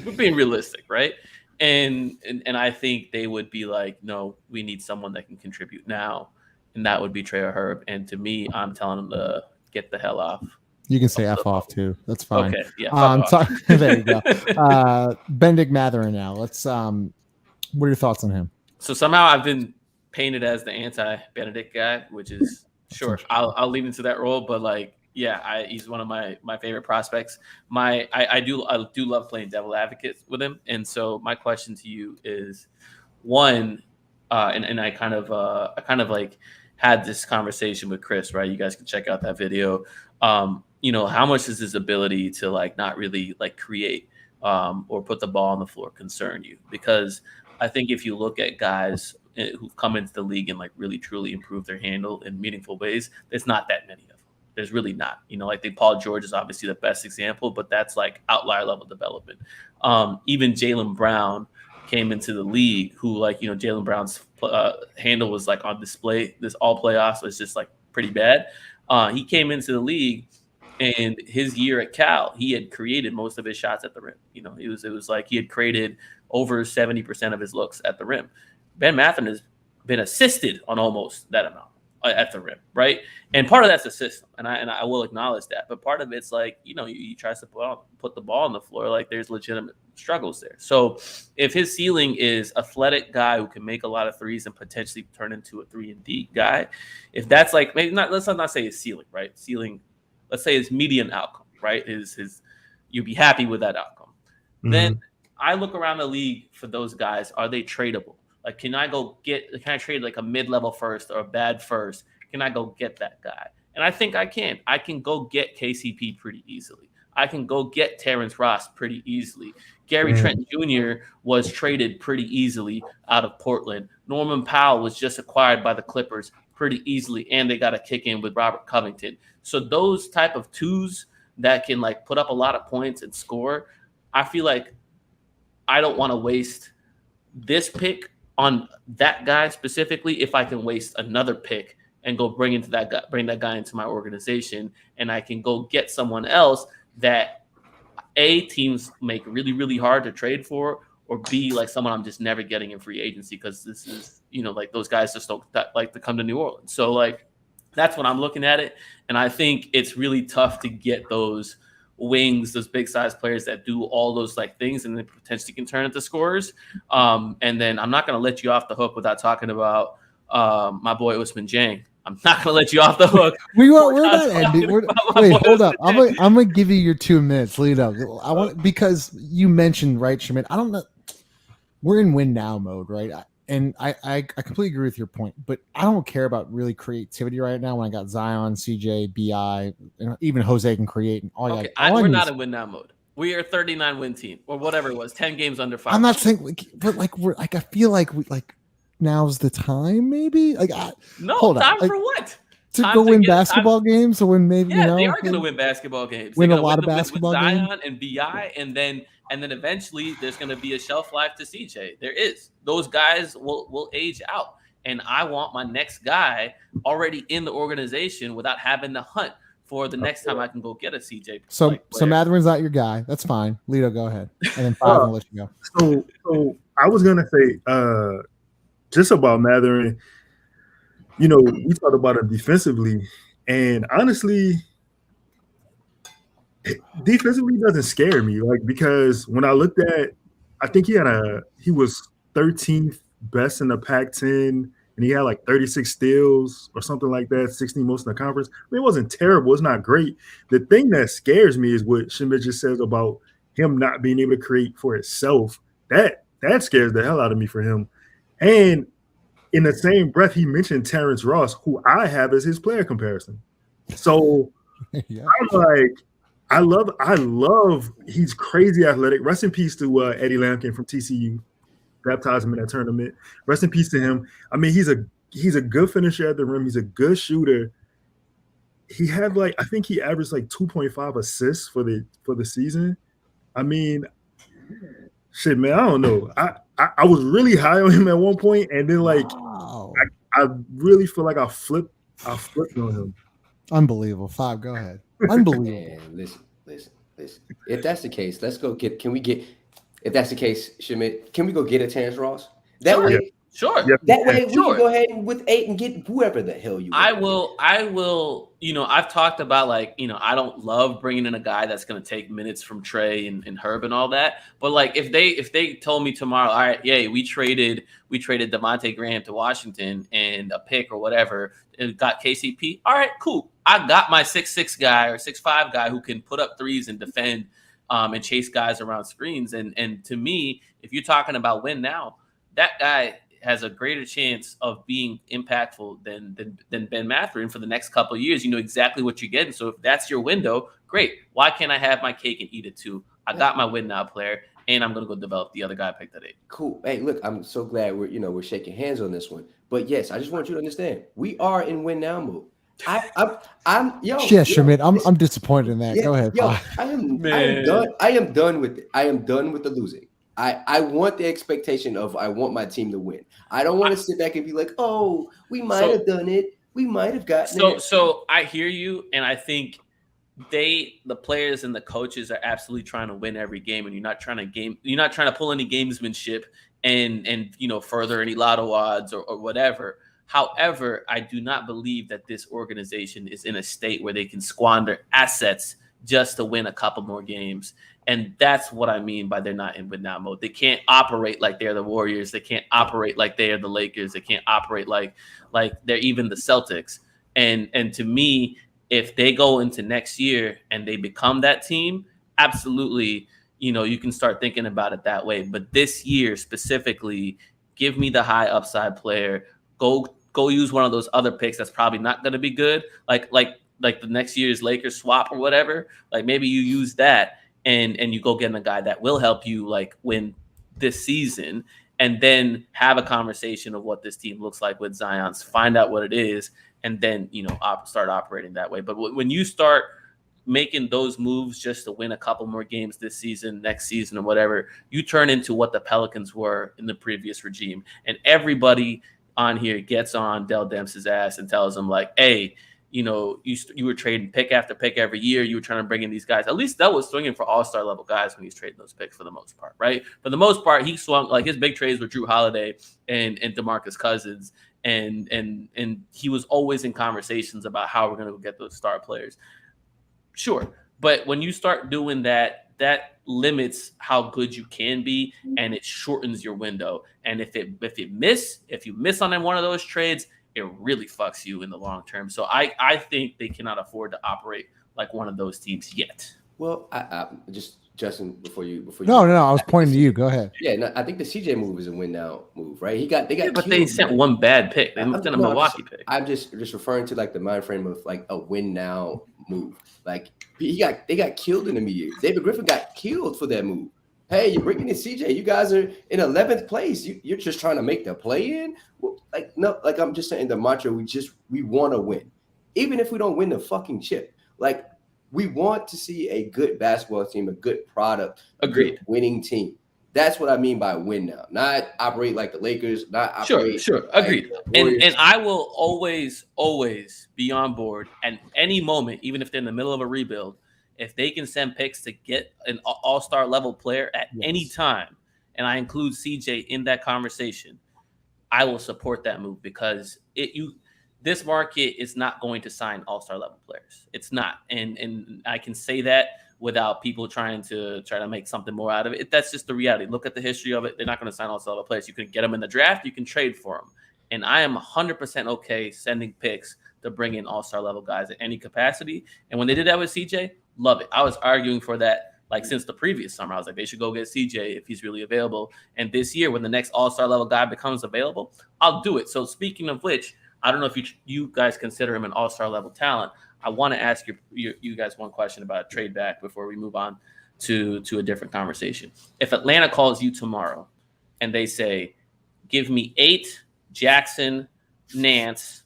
we're being realistic, right? And I think they would be like, no, we need someone that can contribute now, and that would be Trey or Herb. And to me, I'm telling them to get the hell off. You can say F off too. That's fine. Okay, yeah. There you go. Benedict Matherin now. Let's. What are your thoughts on him? So somehow I've been painted as the anti-Benedict guy, which is sure. I'll lean into that role, but he's one of my favorite prospects. I do love playing devil advocate with him, and so my question to you is, one, and I kind of like had this conversation with Chris, right? You guys can check out that video. How much does his ability to not really create or put the ball on the floor concern you? Because I think if you look at guys who've come into the league and like really truly improved their handle in meaningful ways, there's not that many of them. There's really not. Like Paul George is obviously the best example, but that's like outlier level development. Even Jaylen Brown came into the league, who Jaylen Brown's handle was like on display this all playoffs. Was just like pretty bad. He came into the league, and his year at Cal, he had created most of his shots at the rim. It was like he had created over 70% of his looks at the rim. Ben Matherin has been assisted on almost that amount at the rim, right? And part of that's the system, and I will acknowledge that. But part of it's like, you try to put the ball on the floor, like there's legitimate struggles there. So if his ceiling is athletic guy who can make a lot of threes and potentially turn into a 3-and-D guy, if that's like, maybe not, let's not say his ceiling, right? Ceiling, let's say his median outcome, right? His you'd be happy with that outcome. Mm-hmm. Then I look around the league for those guys. Are they tradable? Like, can I trade like a mid-level first or a bad first? Can I go get that guy? And I think I can. I can go get KCP pretty easily. I can go get Terence Ross pretty easily. Gary Trent Jr. was traded pretty easily out of Portland. Norman Powell was just acquired by the Clippers pretty easily, and they got a kick in with Robert Covington. So those type of twos that can like put up a lot of points and score, I feel like I don't want to waste this pick on that guy specifically if I can waste another pick and go bring that guy into my organization, and I can go get someone else that A, teams make really, really hard to trade for, or B, like someone I'm just never getting in free agency because this is, like those guys just don't like to come to New Orleans. So like that's when I'm looking at it. And I think it's really tough to get those wings, those big size players that do all those like things and then potentially can turn into scorers. And then I'm not going to let you off the hook without talking about my boy Usman Jang. I'm not going to let you off the hook. We're not ending. Wait, hold up. I'm going to give you your 2 minutes. Lead up. Because you mentioned, right, Shamit, I don't know. We're in win now mode, right? And I completely agree with your point, but I don't care about really creativity right now when I got Zion, CJ, BI, and even Jose can create. And all we're not in win now mode. We are a 39 win team or whatever it was, 10 games under 5. I'm not saying, but like I feel like now's the time, maybe. Like, hold on. For what? To go win basketball games, or win maybe. Yeah, they are going to win basketball games. Win a lot of basketball games. Zion and BI, and then eventually there's going to be a shelf life to CJ. There is. Those guys will age out, and I want my next guy already in the organization without having to hunt for the next time I can go get a CJ. So Matherin's not your guy. That's fine. Lito, go ahead, and then 5 will let you go. So I was gonna say just about Matherin. We talked about him defensively, and honestly, defensively doesn't scare me. Like, because when I looked at, I think he was 13th best in the Pac-10, and he had like 36 steals or something like that, 16 most in the conference. I mean, it wasn't terrible. It's not great. The thing that scares me is what Shamit just says about him not being able to create for himself. That scares the hell out of me for him. And in the same breath, he mentioned Terence Ross, who I have as his player comparison. So yeah. I'm like, I love, he's crazy athletic. Rest in peace to Eddie Lampkin from TCU. Baptized him in that tournament. Rest in peace to him. I mean, he's a good finisher at the rim. He's a good shooter. He had I think he averaged 2.5 assists for the season. I mean, shit, man, I don't know. I was really high on him at one point, and then wow. I really feel like I flipped on him. Unbelievable. 5, go ahead. Unbelievable. Man, listen. If that's the case, if that's the case, Shamit, can we go get a Terence Ross? That way, sure. That way we can go ahead with 8 and get whoever the hell you want. I will, I've talked about I don't love bringing in a guy that's going to take minutes from Trey and Herb and all that. But if they told me tomorrow, all right, yay, we traded Devontae Graham to Washington and a pick or whatever, and got KCP. All right, cool. I got my 6'6" guy or 6'5" guy who can put up threes and defend and chase guys around screens. And to me, if you're talking about win now, that guy has a greater chance of being impactful than Ben Matherin for the next couple of years. You know exactly what you're getting. So if that's your window, great. Why can't I have my cake and eat it too? I got my win now player, and I'm going to go develop the other guy I picked at 8. Cool. Hey, look, I'm so glad we're shaking hands on this one. But yes, I just want you to understand, we are in win now mode. I'm Shamit, I'm disappointed in that. Yeah, Go ahead. I am done. I am done with it. I am done with the losing. I want the expectation of I want my team to win. I don't want to sit back and be like, oh, we might have done it. We might have gotten it. So I hear you, and I think the players and the coaches are absolutely trying to win every game, and you're not trying to pull any gamesmanship and further any lotto odds or whatever. However, I do not believe that this organization is in a state where they can squander assets just to win a couple more games. And that's what I mean by they're not in win now mode. They can't operate like they're the Warriors. They can't operate like they are the Lakers. They can't operate like they're even the Celtics. And to me, if they go into next year and they become that team, absolutely, you can start thinking about it that way. But this year specifically, give me the high upside player. Go use one of those other picks that's probably not going to be good, like the next year's Lakers swap or whatever. Like maybe you use that and you go get a guy that will help you like win this season, and then have a conversation of what this team looks like with Zion's, find out what it is, and then start operating that way. But when you start making those moves just to win a couple more games this season, next season, or whatever, you turn into what the Pelicans were in the previous regime, and everybody on here gets on Dell Dempsey's ass and tells him like, hey, you were trading pick after pick every year. You were trying to bring in these guys. At least that was swinging for all-star level guys when he's trading those picks for the most part, right? For the most part, he swung like his big trades were Drew Holiday and DeMarcus Cousins, and he was always in conversations about how we're going to get those star players. Sure, but when you start doing that limits how good you can be, and it shortens your window. And if you miss on one of those trades, it really fucks you in the long term. So I think they cannot afford to operate like one of those teams yet. Well, I just Justin, before you. No, I was pointing to you. Go ahead. Yeah, no, I think the CJ move is a win now move, right? They got. Yeah, but they sent one bad pick. They moved in a Milwaukee pick. I'm just referring to like the mind frame of like a win now move. Like they got killed in the media. David Griffin got killed for that move. Hey, you're bringing in CJ. You guys are in 11th place. You're just trying to make the play in. Like no, like I'm just saying the mantra. We want to win, even if we don't win the fucking chip. Like we want to see a good basketball team, a good product, agreed, winning team. That's what I mean by win now. Not operate like the Lakers. Not operate. Sure, agreed. And I will always be on board at any moment, even if they're in the middle of a rebuild. If they can send picks to get an all-star level player at any time, and I include CJ in that conversation, I will support that move because this market is not going to sign all-star level players. It's not. And I can say that without people trying to make something more out of it. That's just the reality. Look at the history of it. They're not going to sign all-star level players. You can get them in the draft. You can trade for them. And I am 100% okay sending picks to bring in all-star level guys at any capacity. And when they did that with CJ, love it. I was arguing for that like since the previous summer. I was like, they should go get CJ if he's really available. And this year, when the next all-star level guy becomes available, I'll do it. So speaking of which, I don't know if you guys consider him an all-star level talent. I want to ask you guys one question about a trade back before we move on to a different conversation. If Atlanta calls you tomorrow and they say, give me 8 Jackson, Nance,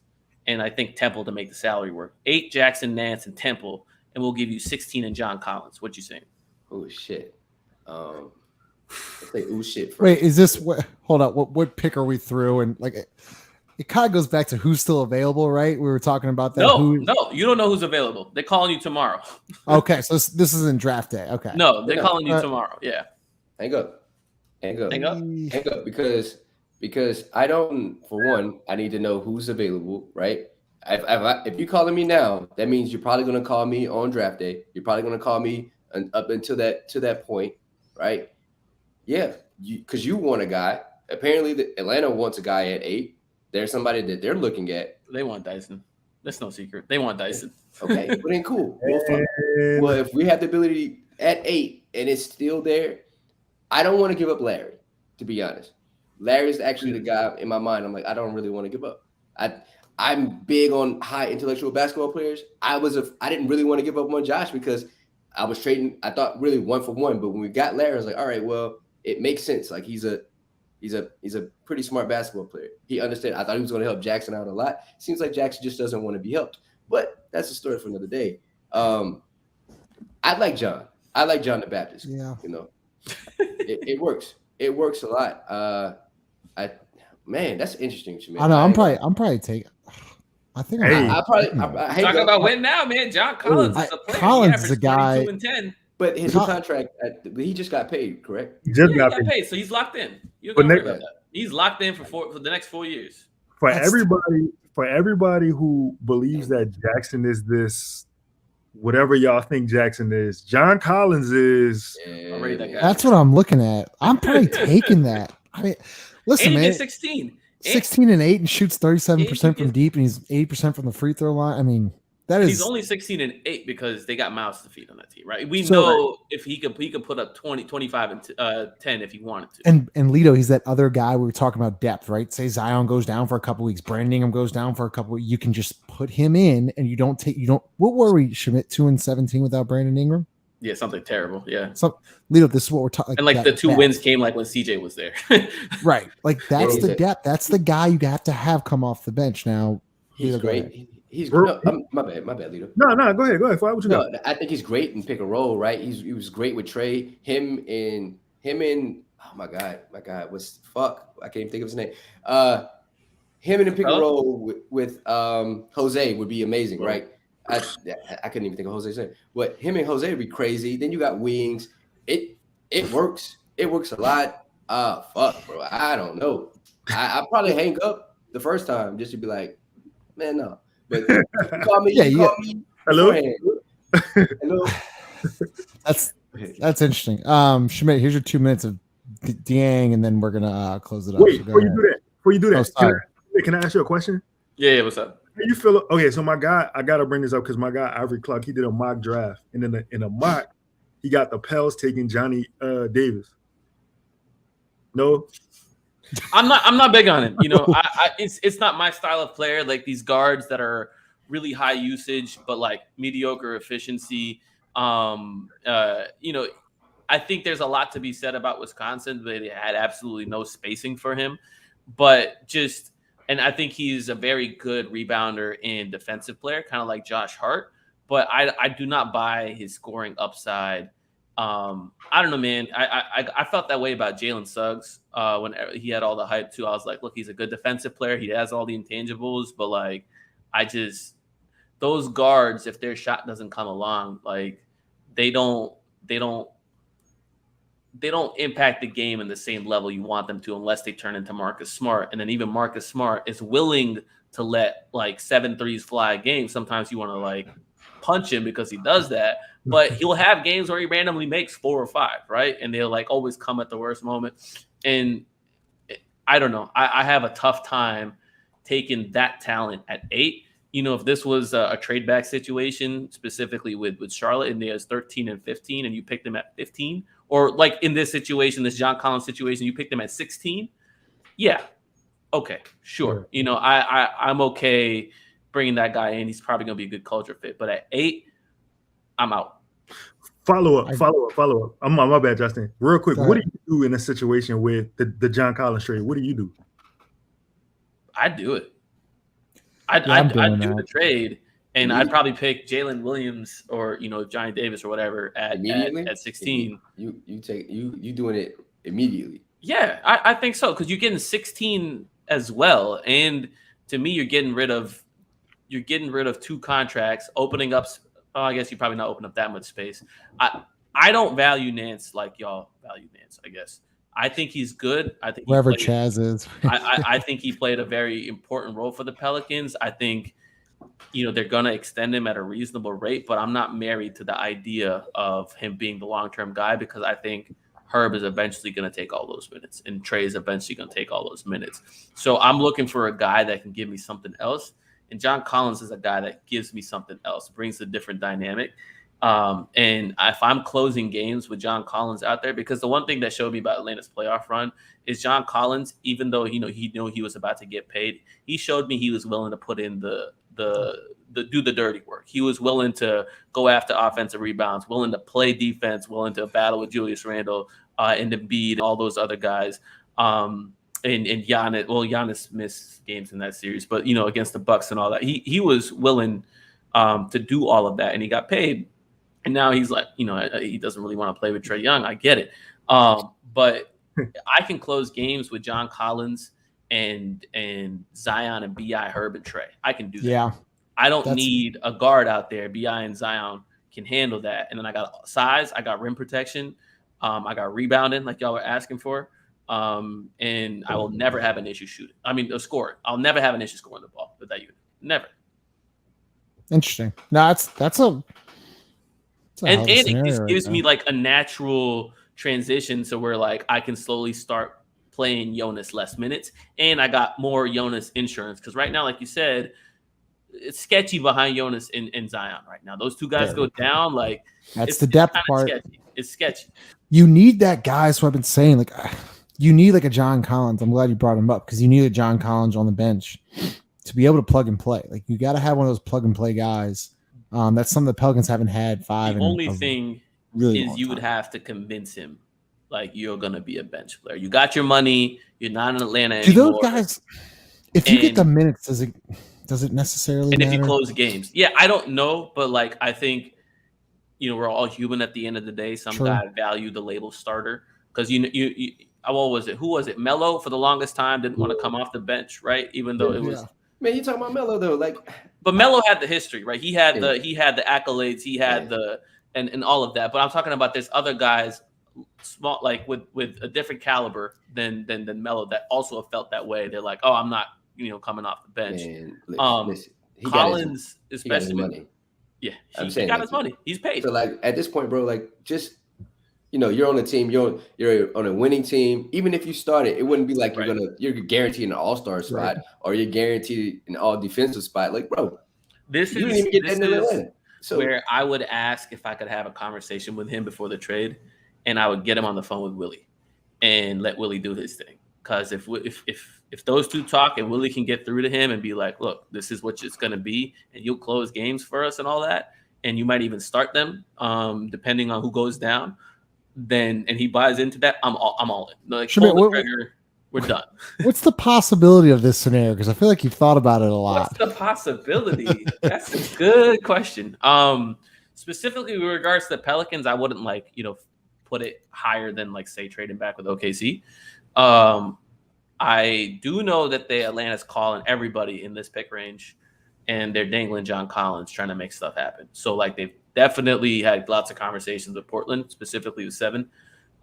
and I think Temple to make the salary work. 8 Jackson, Nance, and Temple, and we'll give you 16 and John Collins. What you saying? Oh shit. Let's say shit first. Wait, is this what? Hold up. What pick are we through? And like, it kind of goes back to who's still available, right? We were talking about that. No, you don't know who's available. They're calling you tomorrow. Okay, so this is in draft day. Okay. No, they're calling you tomorrow. Yeah. Hang up. Because I don't. For one, I need to know who's available, right? If you're calling me now, that means you're probably going to call me on draft day. You're probably going to call me up until that point, right? Yeah, because you want a guy. Apparently, Atlanta wants a guy at 8. There's somebody that they're looking at. They want Dyson. That's no secret. They want Dyson. Okay, but then cool. Well, if we have the ability at 8 and it's still there, I don't want to give up Larry, to be honest. Larry's actually the guy in my mind. I'm like, I don't really want to give up. I'm big on high intellectual basketball players. I didn't really want to give up on Josh because I was trading. I thought really 1-for-1, but when we got Larry, I was like, all right, well, it makes sense. Like he's a pretty smart basketball player. He understood. I thought he was going to help Jackson out a lot. Seems like Jackson just doesn't want to be helped. But that's a story for another day. I like John. I like John the Baptist. Yeah. You know, it works. It works a lot. Man, that's interesting to me. I know. I'm probably taking. I think Hey. Talk about win now, man. John Collins is a player. Collins is a guy. 22 and 10. But his contract, he just got paid, correct? He just got paid, so he's locked in. You're But worry about that. He's locked in for the next 4 years. For everybody who believes that Jackson is this, whatever y'all think Jackson is, John Collins is already that guy. That's what I'm looking at. I'm probably taking that. I mean, listen, and he man. gets 16 and 8 and shoots 37% from deep, and he's 80% from the free throw line. I mean, that is. He's only 16 and 8 because they got mouths to feed on that team, right? We know if he could put up 20, 25 and 10 if he wanted to. And Lito, he's that other guy we were talking about depth, right? Say Zion goes down for a couple weeks, Brandon Ingram goes down for a couple weeks. You can just put him in, and you don't. What were we, Shamit, 2-17 without Brandon Ingram? Yeah, something terrible. Yeah. So, Lito, this is what we're talking. And like the two wins came like when CJ was there. Right. Like that's the depth. That's the guy you have to have come off the bench. Now he's great. He's my bad, Lito. No, go ahead. What you got? I think he's great in pick and roll, right? He was great with Trey. Him and oh my god, what's fuck? I can't even think of his name. Him in the pick and roll with Jose would be amazing, right? I couldn't even think of Jose's name. But him and Jose would be crazy. Then you got wings. It works. It works a lot. Fuck, bro. I don't know. I probably hang up the first time just to be like, man, no. But you call me. Hello. Hello. That's interesting. Shamit, here's your 2 minutes of Diang, and then we're gonna close it up. Wait, before you do that, can I ask you a question? Yeah, what's up? You feel okay? So my guy, I gotta bring this up because my guy Ivory Clark, he did a mock draft, and in a mock, he got the Pels taking Johnny Davis. No, I'm not big on it. You know, it's not my style of player. Like these guards that are really high usage but like mediocre efficiency. You know, I think there's a lot to be said about Wisconsin. They had absolutely no spacing for him, but just. And I think he's a very good rebounder and defensive player, kind of like Josh Hart. But I do not buy his scoring upside. I don't know, man. I felt that way about Jalen Suggs when he had all the hype too. I was like, look, he's a good defensive player. He has all the intangibles, but like, those guards, if their shot doesn't come along, like they don't impact the game in the same level you want them to unless they turn into Marcus Smart. And then even Marcus Smart is willing to let like 7 threes fly a game. Sometimes you want to like punch him because he does that, but he'll have games where he randomly makes 4 or 5, right? And they'll like always come at the worst moment. And I don't know. I have a tough time taking that talent at 8. You know, if this was a trade back situation, specifically with Charlotte, and there's 13 and 15, and you picked them at 15, or like in this situation, this John Collins situation, you picked them at 16. Yeah. Okay. Sure. You know, I'm okay bringing that guy in. He's probably going to be a good culture fit. But at 8, I'm out. Follow up. My bad, Justin. Real quick, what do you do in a situation with the John Collins trade? What do you do? I'd do it. I'd do the trade, and I'd probably pick Jalen Williams or, you know, Johnny Davis or whatever at 16. You doing it immediately? Yeah, I think so, because you're getting 16 as well, and to me, you're getting rid of 2 contracts, opening up. Oh, I guess you probably not open up that much space. I don't value Nance like y'all value Nance, I guess. I think he's good. I think wherever Chaz is. I think he played a very important role for the Pelicans. I think, you know, they're going to extend him at a reasonable rate, but I'm not married to the idea of him being the long-term guy because I think Herb is eventually going to take all those minutes and Trey is eventually going to take all those minutes. So I'm looking for a guy that can give me something else. And John Collins is a guy that gives me something else, brings a different dynamic. And if I'm closing games with John Collins out there, because the one thing that showed me about Atlanta's playoff run is John Collins, even though he knew he was about to get paid, he showed me he was willing to put in the do the dirty work. He was willing to go after offensive rebounds, willing to play defense, willing to battle with Julius Randle and Embiid and all those other guys. And Giannis, Giannis missed games in that series, but against the Bucks and all that, he was willing to do all of that, and he got paid. And now he's like, he doesn't really want to play with Trae Young. I get it, but I can close games with John Collins and Zion and B.I. Herb and Trae. I can do that. Yeah. I don't need a guard out there. B.I. and Zion can handle that. And then I got size. I got rim protection. I got rebounding like y'all were asking for. And I will never have an issue shooting. Scoring. I'll never have an issue scoring the ball with that unit. Never. Interesting. No, that's a and it just gives me like a natural transition to where like I can slowly start playing Jonas less minutes, and I got more Jonas insurance because right now, like you said, it's sketchy behind Jonas and Zion right now. Those two guys go down, like that's the depth part. Sketchy. It's sketchy. You need that guy. So I've been saying, like, you need like a John Collins. I'm glad you brought him up because you need a John Collins on the bench to be able to plug and play. Like, you got to have one of those plug and play guys. That's something the Pelicans haven't had five. The only thing is you would time. have to convince him, like, you're gonna be a bench player. You got your money. You're not in Atlanta Do anymore. those guys? If you get the minutes, does it necessarily? And matter? if you close games, yeah, I don't know, but like I think, we're all human at the end of the day. Some guys value the label starter because what was it? Who was it? Melo for the longest time didn't want to come off the bench, right? Even though it was. Man, you talking about Melo though, like. But Melo had the history, right? He had the accolades, he had and all of that. But I'm talking about there's other guys, small, like with a different caliber than Melo that also have felt that way. They're like, oh, I'm not, coming off the bench. Man, listen, Collins, especially money. Yeah, he got his money. He's paid. So like at this point, bro, like just you're on a team, you're on a winning team. Even if you started, it wouldn't be like you're guaranteed an all-star spot or you're guaranteed an all-defensive spot. Like, bro, this is where I would ask if I could have a conversation with him before the trade, and I would get him on the phone with Willie and let Willie do his thing. Because if those two talk and Willie can get through to him and be like, look, this is what it's going to be, and you'll close games for us and all that, and you might even start them depending on who goes down, and he buys into that, I'm all in. Like, pull the trigger, we're done. What's the possibility of this scenario? Because I feel like you've thought about it a lot. What's the possibility? That's a good question. Specifically with regards to the Pelicans, I wouldn't put it higher than say trading back with OKC. I do know that Atlanta's calling everybody in this pick range, and they're dangling John Collins trying to make stuff happen. So they've definitely had lots of conversations with Portland, specifically with 7,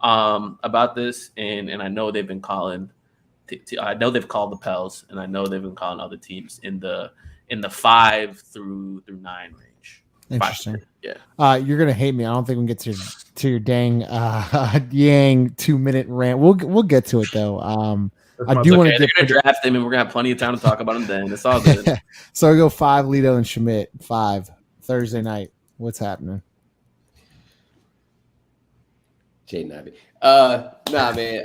about this, and I know they've been calling. I know they've called the Pels, and I know they've been calling other teams in the 5 through 9 range. Interesting. 5, yeah. You're gonna hate me. I don't think we can get to your dang Yang 2-minute rant. We'll get to it though. I do want to get. They're gonna draft him, and we're gonna have plenty of time to talk about him then. It's all good. So we go 5, Lito and Shamit. 5 Thursday night. What's happening? Jaden Ivey. Nah, man.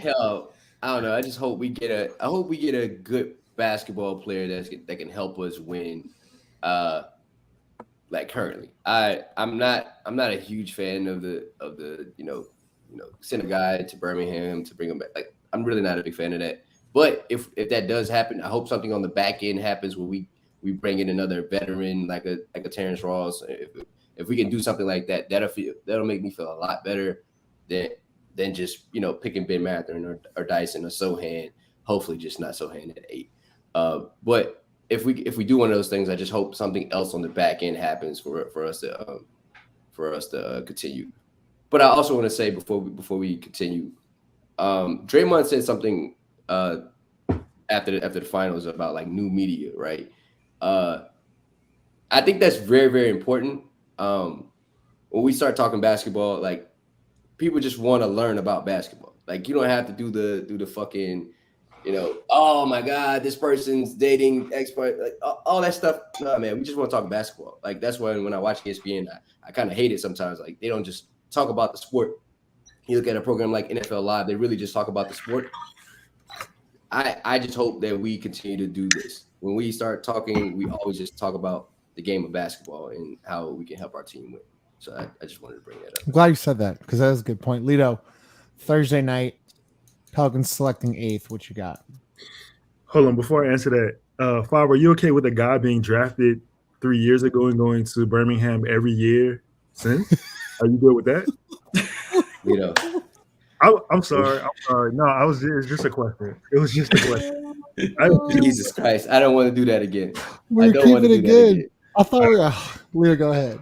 Hell, I don't know. I just hope we get a good basketball player that can help us win. Currently, I'm not a huge fan of the send a guy to Birmingham to bring him back. Like, I'm really not a big fan of that. But if that does happen, I hope something on the back end happens where we bring in another veteran like a Terence Ross. If we can do something like that, that'll make me feel a lot better than just picking Ben Matherin or Dyson or Sohan. Hopefully, just not Sohan at 8. But if we do one of those things, I just hope something else on the back end happens for us to continue. But I also want to say before we continue, Draymond said something after the finals about new media, right? I think that's very, very important. When we start talking basketball, people just want to learn about basketball. You don't have to do the fucking, oh my God, this person's dating expert, all that stuff. No, man, we just want to talk basketball. That's when I watch ESPN, I kind of hate it sometimes. They don't just talk about the sport. You look at a program like NFL Live, they really just talk about the sport. I just hope that we continue to do this. When we start talking, we always just talk about the game of basketball and how we can help our team win. So I just wanted to bring that up. I'm glad you said that because that is a good point. Lito, Thursday night, Pelicans selecting 8th. What you got? Hold on, before I answer that, Fab, are you okay with a guy being drafted 3 years ago and going to Birmingham every year since? Are you good with that? I'm sorry. No, it's just a question. It was just a question. Jesus Christ, I don't want to do that again. We're keeping it good. I thought Leo, go ahead.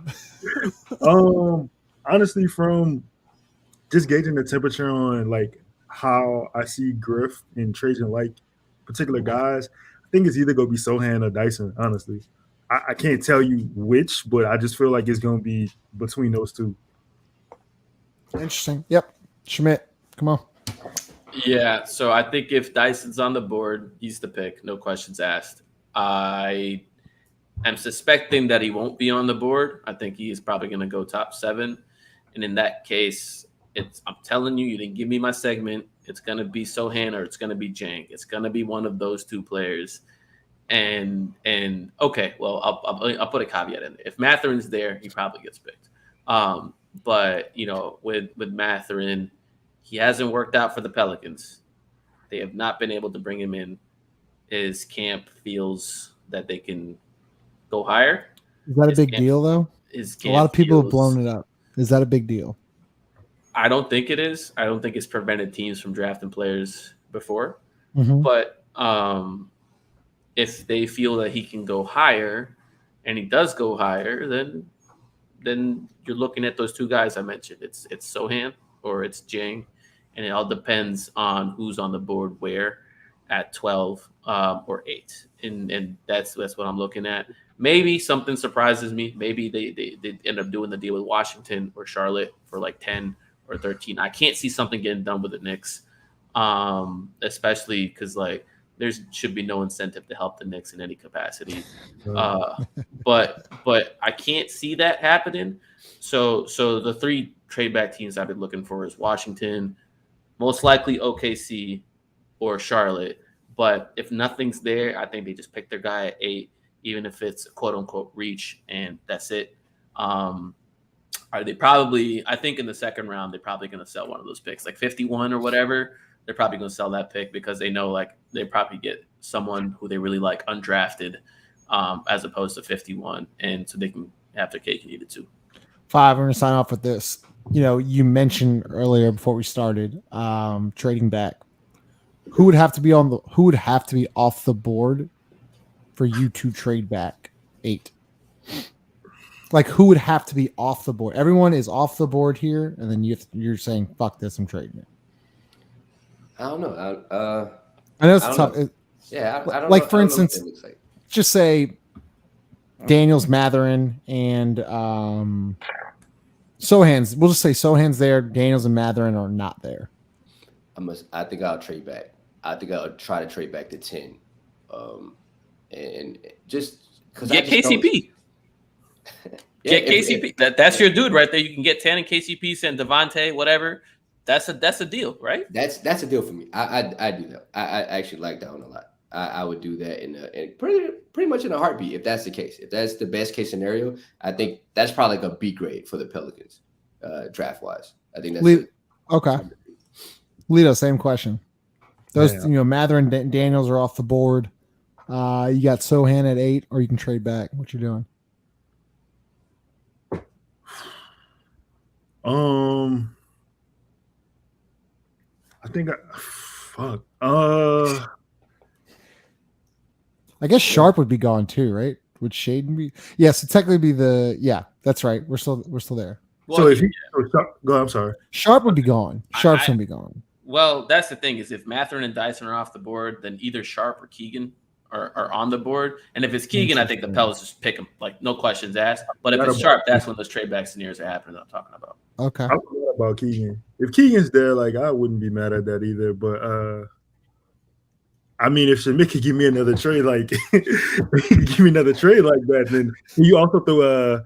Honestly, from just gauging the temperature on like how I see Griff and Trajan like particular guys, I think it's either gonna be Sohan or Dyson. Honestly, I can't tell you which, but I just feel like it's gonna be between those two. Interesting. Yep. Shamit, come on. Yeah, so I think if Dyson's on the board, he's the pick, no questions asked. I am suspecting that he won't be on the board. I think he is probably going to go top 7. And in that case, I'm telling you, you didn't give me my segment. It's going to be Sohan or it's going to be Jang. It's going to be one of those two players. And okay, well, I'll put a caveat in there. If Matherin's there, he probably gets picked. But, with Matherin, he hasn't worked out for the Pelicans. They have not been able to bring him in. His camp feels that they can go higher. Is that a big deal, though? A lot of people have blown it up. Is that a big deal? I don't think it is. I don't think it's prevented teams from drafting players before. Mm-hmm. But if they feel that he can go higher, and he does go higher, then you're looking at those two guys I mentioned. It's Sohan or it's Jang. And it all depends on who's on the board where at 12 or 8. And that's what I'm looking at. Maybe something surprises me. Maybe they end up doing the deal with Washington or Charlotte for like 10 or 13. I can't see something getting done with the Knicks, especially because like there should be no incentive to help the Knicks in any capacity. But I can't see that happening. So the 3 trade back teams I've been looking for is Washington, most likely OKC or Charlotte. But if nothing's there, I think they just pick their guy at 8, even if it's a quote-unquote reach, and that's it. Are they probably – I think in the second round, they're probably going to sell one of those picks, like 51 or whatever. They're probably going to sell that pick because they know like they probably get someone who they really like undrafted as opposed to 51, and so they can have their cake and eat it too. 5, I'm going to sign off with this. You mentioned earlier before we started trading back. Who would have to be off the board for you to trade back 8? Like, who would have to be off the board? Everyone is off the board here, and then you're saying, "Fuck this, I'm trading it." I don't know. I know it's tough. I don't like know. For instance, like. Just say Daniels, Matherin, and Sohan's. We'll just say Sohan's there. Daniels and Matherin are not there. I think I'll trade back. I think I'll try to trade back to 10, and just because get KCP. Get KCP. That's your dude right there. You can get 10 and KCP, send Devontae, whatever. That's a deal, right? That's a deal for me. I do that. I actually like that one a lot. I would do that in pretty much in a heartbeat if that's the case. If that's the best case scenario, I think that's probably like a B grade for the Pelicans, draft wise. I think that's okay. Lito, same question. Those Matherin and Daniels are off the board. You got Sohan at 8, or you can trade back. What you doing? I think I guess Sharp would be gone too, right? Would Shaden be? Yes, it'd technically be that's right. We're still there. Well, so if go, I'm sorry. Sharp would be gone. Sharp's gonna be gone. Well, that's the thing is if Matherin and Dyson are off the board, then either Sharp or Keegan are on the board. And if it's Keegan, I think the Pelicans just pick him, like no questions asked. But if it's Sharp, that's when those trade back scenarios are happening that I'm talking about. Okay. I forgot about Keegan. If Keegan's there, like I wouldn't be mad at that either. But I mean, if Shamit could give me another trade, like give me another trade like that, then can you also throw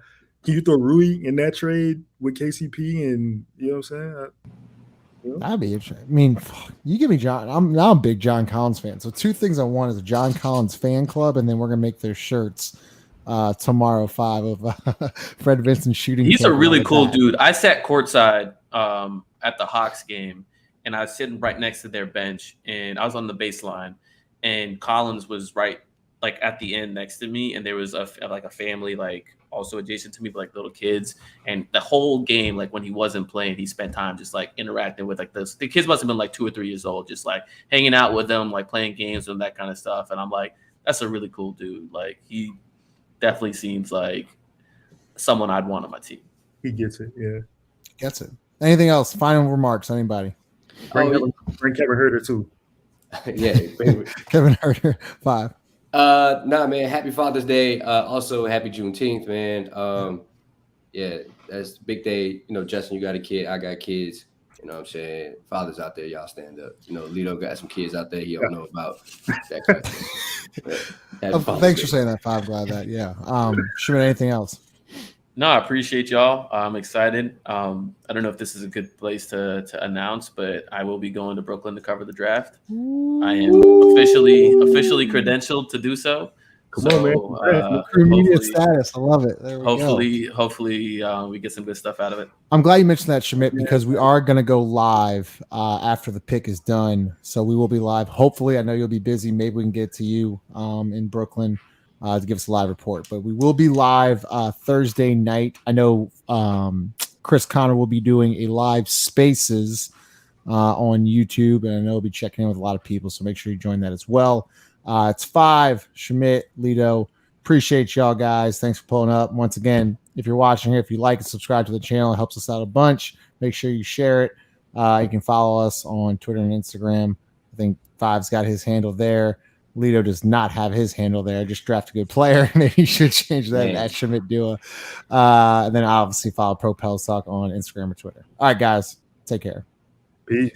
Rui in that trade with KCP? And you know what I'm saying? That'd be interesting. I mean, you give me John. I'm now a big John Collins fan. So 2 things I want is a John Collins fan club, and then we're gonna make their shirts tomorrow 5 of Fred Vincent shooting. He's a really cool bat. dude. I sat courtside at the Hawks game, and I was sitting right next to their bench, and I was on the baseline, and Collins was right like at the end next to me, and there was a family like also adjacent to me, but like little kids, and the whole game, like when he wasn't playing, he spent time just like interacting with like the kids must have been like 2 or 3 years old, just like hanging out with them, like playing games and that kind of stuff. And I'm like, that's a really cool dude. Like he definitely seems like someone I'd want on my team. He gets it. Yeah. Gets it. Anything else? Final remarks? Anybody? Bring Kevin Herter too. Yeah. Kevin Herter 5. Nah, man. Happy Father's Day. Also, happy Juneteenth, man. Yeah, that's a big day. You know, Justin, you got a kid. I got kids. You know what I'm saying? Fathers out there, y'all stand up. You know, Lito got some kids out there he don't know about. That kind of thing. Thanks for saying that, 5. Glad that. Yeah. Shamit, anything else? No, I appreciate y'all. I'm excited. I don't know if this is a good place to announce, but I will be going to Brooklyn to cover the draft. I am officially credentialed to do so. Come on, man. Crew media status. I love it. There we hopefully we get some good stuff out of it. I'm glad you mentioned that, Shamit, because we are going to go live after the pick is done. So we will be live. Hopefully, I know you'll be busy. Maybe we can get to you in Brooklyn to give us a live report. But we will be live Thursday night. I know Chris Connor will be doing a live Spaces on YouTube, and I know he'll be checking in with a lot of people. So make sure you join that as well. It's 5, Shamit, Lito. Appreciate y'all, guys. Thanks for pulling up. Once again, if you're watching here, if you like and subscribe to the channel, it helps us out a bunch. Make sure you share it. You can follow us on Twitter and Instagram. I think 5's got his handle there. Lito does not have his handle there. Just draft a good player. Maybe you should change that at Shamit Dua. And then obviously follow Pro Pels Talk on Instagram or Twitter. All right, guys. Take care. Peace.